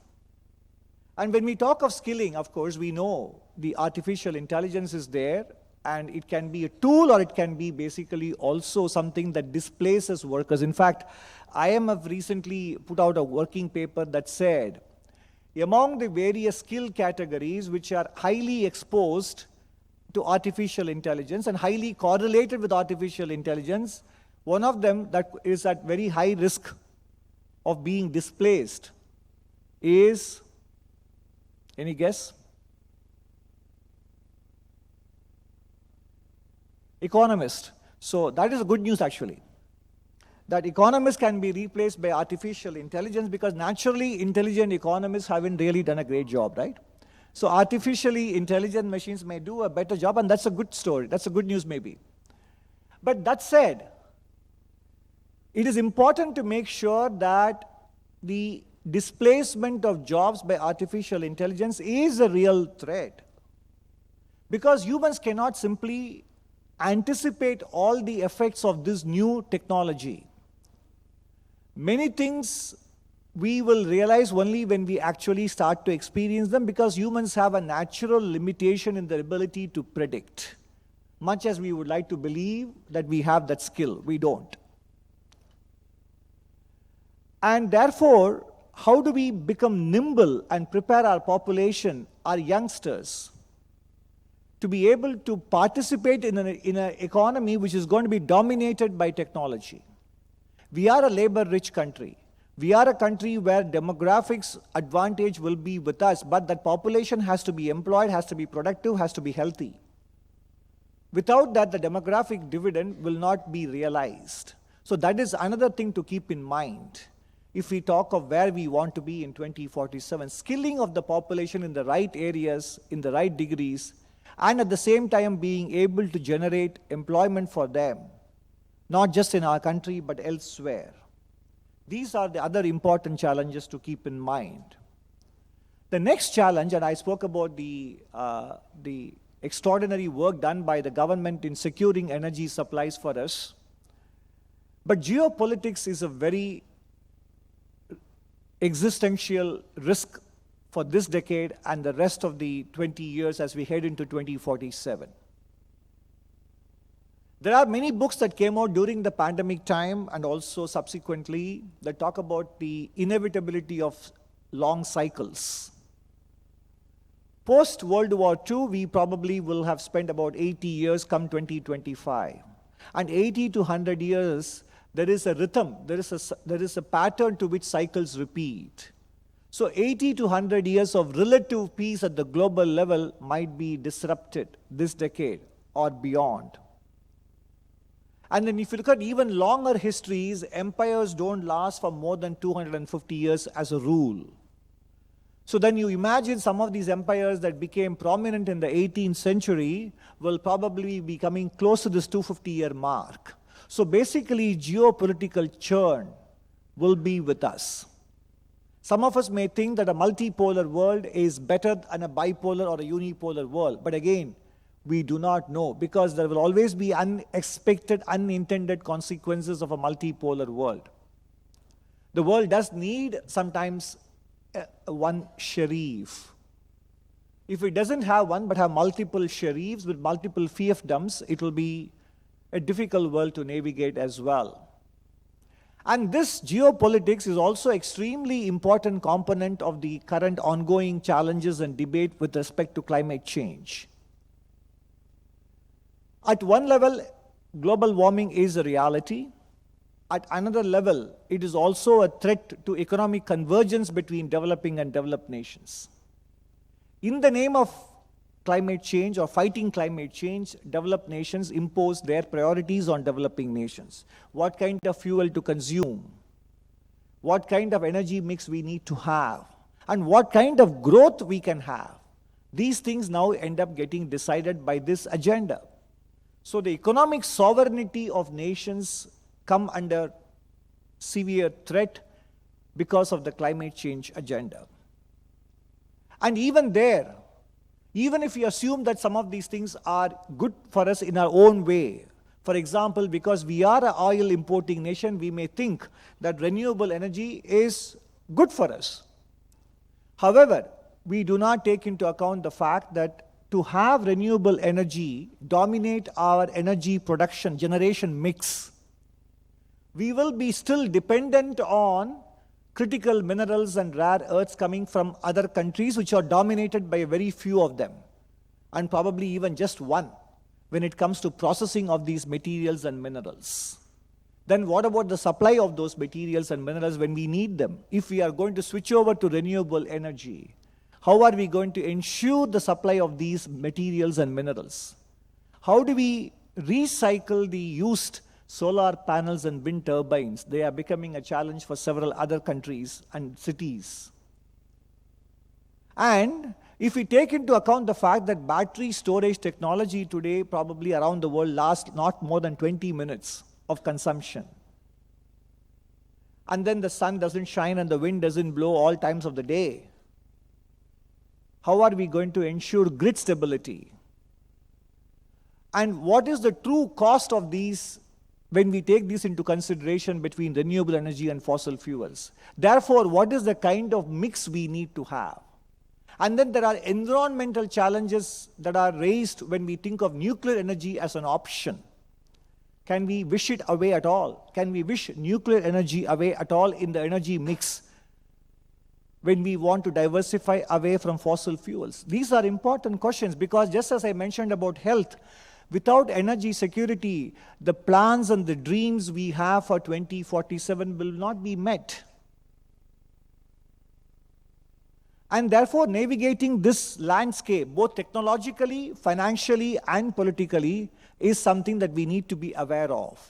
And when we talk of skilling, of course, we know the artificial intelligence is there, and it can be a tool or it can be basically also something that displaces workers. In fact, IMF recently put out a working paper that said, among the various skill categories which are highly exposed to artificial intelligence and highly correlated with artificial intelligence, one of them that is at very high risk of being displaced is, any guess? Economist. So that is good news actually. That economists can be replaced by artificial intelligence because naturally intelligent economists haven't really done a great job, right? So artificially intelligent machines may do a better job, and that's a good story. That's a good news maybe. But that said, it is important to make sure that the displacement of jobs by artificial intelligence is a real threat. Because humans cannot simply anticipate all the effects of this new technology. Many things we will realize only when we actually start to experience them, because humans have a natural limitation in their ability to predict. Much as we would like to believe that we have that skill, we don't. And therefore, how do we become nimble and prepare our population, our youngsters, to be able to participate in an economy which is going to be dominated by technology? We are a labor-rich country. We are a country where demographics advantage will be with us, but that population has to be employed, has to be productive, has to be healthy. Without that, the demographic dividend will not be realized. So that is another thing to keep in mind. If we talk of where we want to be in 2047, skilling of the population in the right areas, in the right degrees, and at the same time being able to generate employment for them, not just in our country, but elsewhere. These are the other important challenges to keep in mind. The next challenge, and I spoke about the extraordinary work done by the government in securing energy supplies for us, but geopolitics is a very existential risk for this decade and the rest of the 20 years as we head into 2047. There are many books that came out during the pandemic time and also subsequently that talk about the inevitability of long cycles. Post-World War II, we probably will have spent about 80 years come 2025. And 80 to 100 years, there is a rhythm, there is a pattern to which cycles repeat. So 80 to 100 years of relative peace at the global level might be disrupted this decade or beyond. And then if you look at even longer histories, empires don't last for more than 250 years as a rule. So then you imagine some of these empires that became prominent in the 18th century will probably be coming close to this 250-year mark. So basically, geopolitical churn will be with us. Some of us may think that a multipolar world is better than a bipolar or a unipolar world. But again, we do not know, because there will always be unexpected, unintended consequences of a multipolar world. The world does need sometimes one sharif. If it doesn't have one but have multiple sharifs with multiple fiefdoms, it will be a difficult world to navigate as well. And this geopolitics is also extremely important component of the current ongoing challenges and debate with respect to climate change. At one level, global warming is a reality. At another level, it is also a threat to economic convergence between developing and developed nations. In the name of climate change or fighting climate change, developed nations impose their priorities on developing nations. What kind of fuel to consume, what kind of energy mix we need to have, and what kind of growth we can have. These things now end up getting decided by this agenda. So the economic sovereignty of nations come under severe threat because of the climate change agenda. And even there, even if we assume that some of these things are good for us in our own way, for example, because we are an oil importing nation, we may think that renewable energy is good for us. However, we do not take into account the fact that to have renewable energy dominate our energy production, generation mix, we will be still dependent on critical minerals and rare earths coming from other countries which are dominated by very few of them, and probably even just one when it comes to processing of these materials and minerals. Then what about the supply of those materials and minerals when we need them? If we are going to switch over to renewable energy, how are we going to ensure the supply of these materials and minerals? How do we recycle the used solar panels and wind turbines? They are becoming a challenge for several other countries and cities. And if we take into account the fact that battery storage technology today probably around the world lasts not more than 20 minutes of consumption, and then the sun doesn't shine and the wind doesn't blow all times of the day, how are we going to ensure grid stability? And what is the true cost of these when we take this into consideration between renewable energy and fossil fuels? Therefore, what is the kind of mix we need to have? And then there are environmental challenges that are raised when we think of nuclear energy as an option. Can we wish it away at all? Can we wish nuclear energy away at all in the energy mix when we want to diversify away from fossil fuels? These are important questions because just as I mentioned about health, without energy security, the plans and the dreams we have for 2047 will not be met. And therefore, navigating this landscape, both technologically, financially, and politically, is something that we need to be aware of,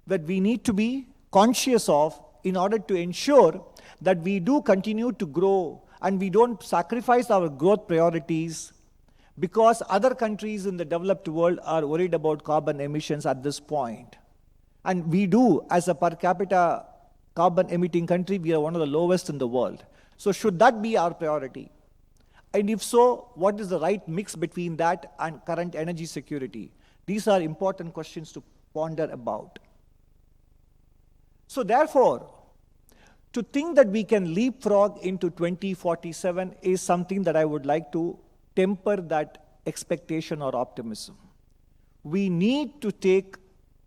that we need to be conscious of in order to ensure that we do continue to grow and we don't sacrifice our growth priorities because other countries in the developed world are worried about carbon emissions at this point. And we do, as a per capita carbon emitting country, we are one of the lowest in the world. So should that be our priority? And if so, what is the right mix between that and current energy security? These are important questions to ponder about. So therefore, to think that we can leapfrog into 2047 is something that I would like to temper that expectation or optimism. We need to take,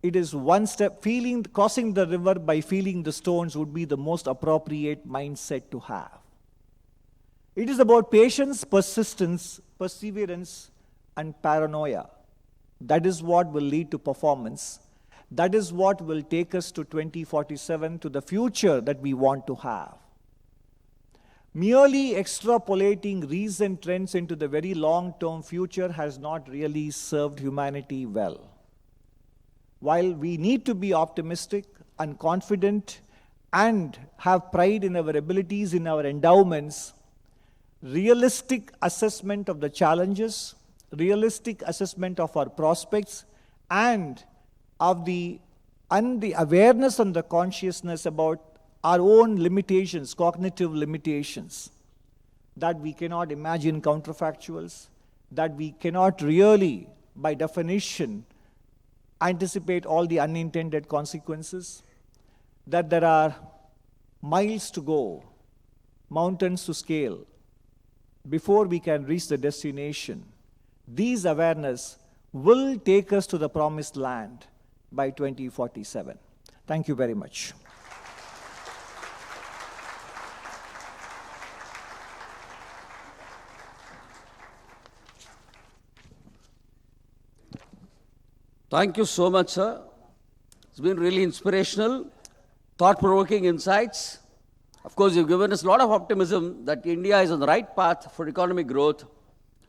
it is one step, crossing the river by feeling the stones would be the most appropriate mindset to have. It is about patience, persistence, perseverance, and paranoia. That is what will lead to performance. That is what will take us to 2047, to the future that we want to have. Merely extrapolating recent trends into the very long-term future has not really served humanity well. While we need to be optimistic and confident and have pride in our abilities, in our endowments, realistic assessment of the challenges, realistic assessment of our prospects, and of the awareness and the consciousness about our own limitations, cognitive limitations, that we cannot imagine counterfactuals, that we cannot really, by definition, anticipate all the unintended consequences, that there are miles to go, mountains to scale, before we can reach the destination. These awareness will take us to the promised land by 2047. Thank you very much. Thank you so much, sir. It's been really inspirational, thought-provoking insights. Of course, you've given us a lot of optimism that India is on the right path for economic growth.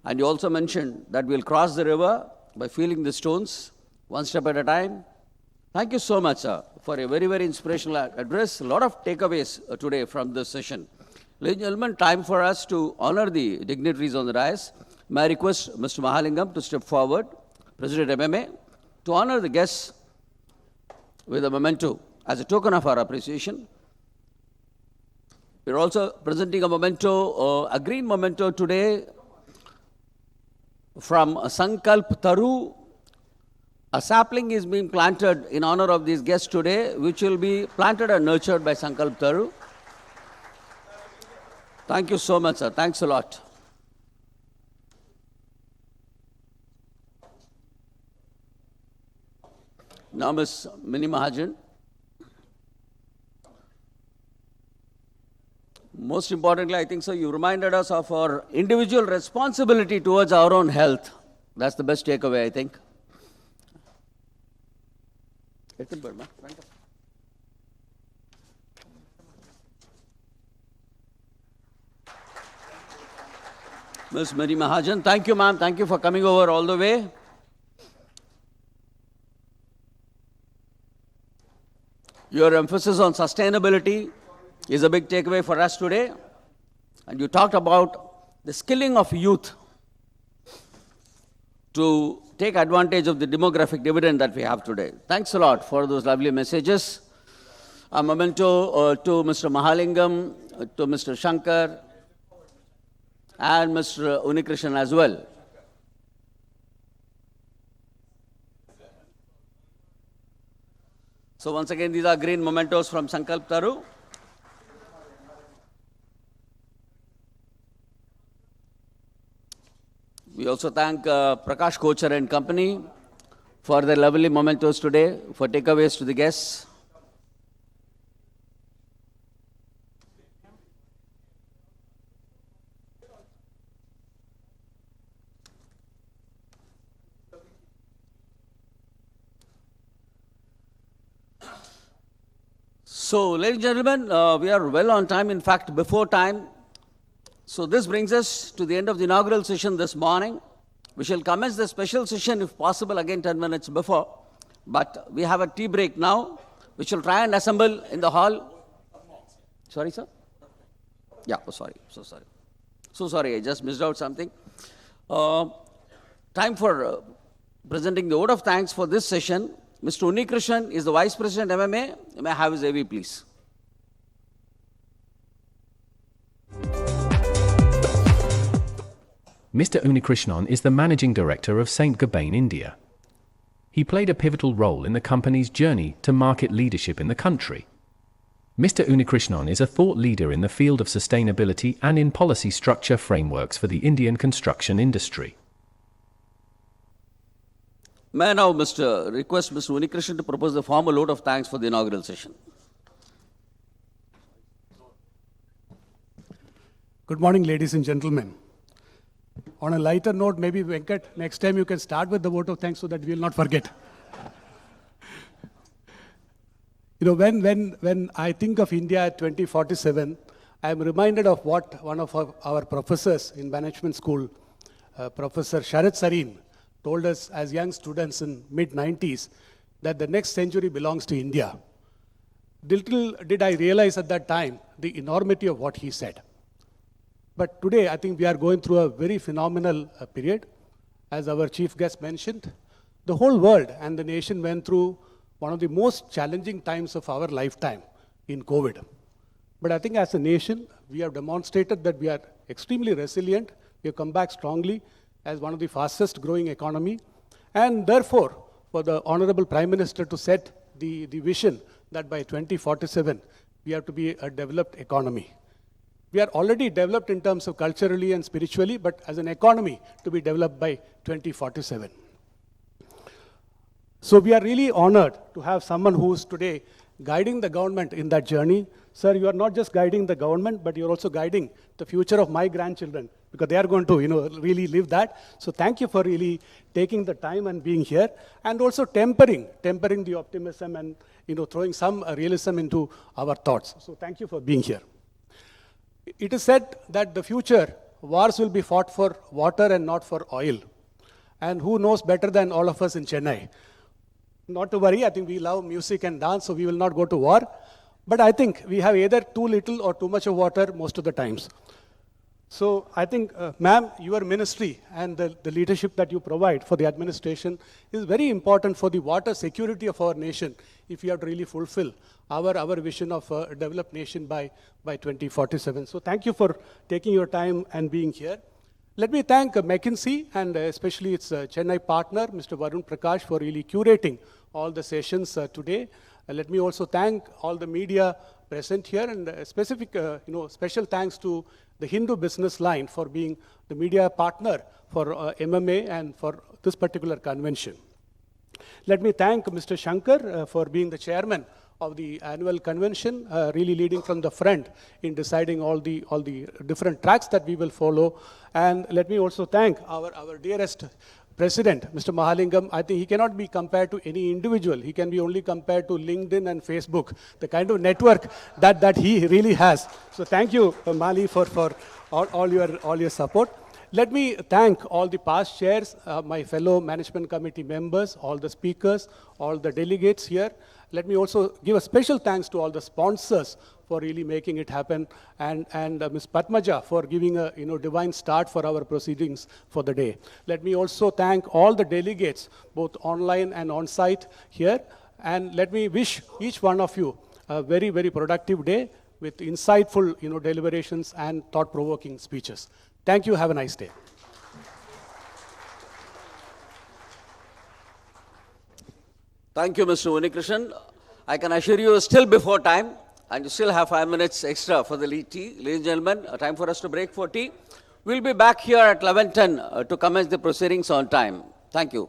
And you also mentioned that we'll cross the river by feeling the stones, one step at a time. Thank you so much, sir, for a very, very inspirational address. A lot of takeaways today from this session. Ladies and gentlemen, time for us to honor the dignitaries on the dais. May I request Mr. Mahalingam to step forward, President MMA, to honor the guests with a memento as a token of our appreciation. We're also presenting a memento, a green memento today from Sankalp Taru. A sapling is being planted in honor of these guests today, which will be planted and nurtured by Sankalp Taru. Thank you so much, sir. Thanks a lot. Now, Ms. Vini Mahajan. Most importantly, I think, sir, you reminded us of our individual responsibility towards our own health. That's the best takeaway, I think. Ms. Vini Mahajan, thank you, ma'am. Thank you for coming over all the way. Your emphasis on sustainability is a big takeaway for us today. And you talked about the skilling of youth to take advantage of the demographic dividend that we have today. Thanks a lot for those lovely messages. A memento to Mr. Mahalingam, to Mr. Shankar, and Mr. Unnikrishnan as well. So once again, these are green mementos from Sankalp Taru. We also thank Prakash Kochar and company for their lovely mementos today, for takeaways to the guests. So, ladies and gentlemen, we are well on time, in fact, before time. So this brings us to the end of the inaugural session this morning. We shall commence the special session, if possible, again 10 minutes before. But we have a tea break now. We shall try and assemble in the hall. Sorry, sir? Yeah, oh, sorry. So sorry. So sorry, I just missed out something. Time for presenting the vote of thanks for this session. Mr. Unnikrishnan is the Vice President MMA. You may have his AV, please. Mr. Unnikrishnan is the Managing Director of Saint-Gobain, India. He played a pivotal role in the company's journey to market leadership in the country. Mr. Unnikrishnan is a thought leader in the field of sustainability and in policy structure frameworks for the Indian construction industry. May I now request Mr. Unnikrishnan to propose the formal vote of thanks for the inaugural session. Good morning, ladies and gentlemen. On a lighter note, maybe Venkat, next time you can start with the vote of thanks so that we will not forget. You know, when I think of India at 2047, I am reminded of what one of our professors in management school, Professor Sharat Sareen, told us as young students in mid-90s, that the next century belongs to India. Little did I realize at that time the enormity of what he said. But today, I think we are going through a very phenomenal period. As our chief guest mentioned, the whole world and the nation went through one of the most challenging times of our lifetime in COVID. But I think as a nation, we have demonstrated that we are extremely resilient. We have come back strongly as one of the fastest growing economy. And therefore, for the Honorable Prime Minister to set the vision that by 2047, we have to be a developed economy. We are already developed in terms of culturally and spiritually, but as an economy to be developed by 2047. So we are really honored to have someone who is today guiding the government in that journey. Sir, you are not just guiding the government, but you're also guiding the future of my grandchildren, because they are going to, really live that. So thank you for really taking the time and being here, and also tempering the optimism and, throwing some realism into our thoughts. So thank you for being here. It is said that the future wars will be fought for water and not for oil. And who knows better than all of us in Chennai? Not to worry, I think we love music and dance, so we will not go to war. But I think we have either too little or too much of water most of the times. So I think, ma'am, your ministry and the leadership that you provide for the administration is very important for the water security of our nation, if we have to really fulfill our vision of a developed nation by 2047. So thank you for taking your time and being here. Let me thank McKinsey and especially its Chennai partner, Mr. Varun Prakash, for really curating all the sessions today. Let me also thank all the media present here, and special thanks to the Hindu Business Line for being the media partner for MMA and for this particular convention. Let me thank Mr. Shankar for being the chairman of the annual convention, really leading from the front in deciding all the different tracks that we will follow. And let me also thank our dearest President, Mr. Mahalingam. I think he cannot be compared to any individual. He can be only compared to LinkedIn and Facebook, the kind of network that he really has. So thank you, Mali, for all your support. Let me thank all the past chairs, my fellow management committee members, all the speakers, all the delegates here. Let me also give a special thanks to all the sponsors for really making it happen, and Ms. Padmaja for giving a divine start for our proceedings for the day. Let me also thank all the delegates, both online and on-site here, and let me wish each one of you a very, very productive day with insightful deliberations and thought-provoking speeches. Thank you. Have a nice day. Thank you, Mr. Unnikrishnan. I can assure you still before time, and you still have 5 minutes extra for the tea. Ladies and gentlemen, time for us to break for tea. We'll be back here at 11:10 to commence the proceedings on time. Thank you.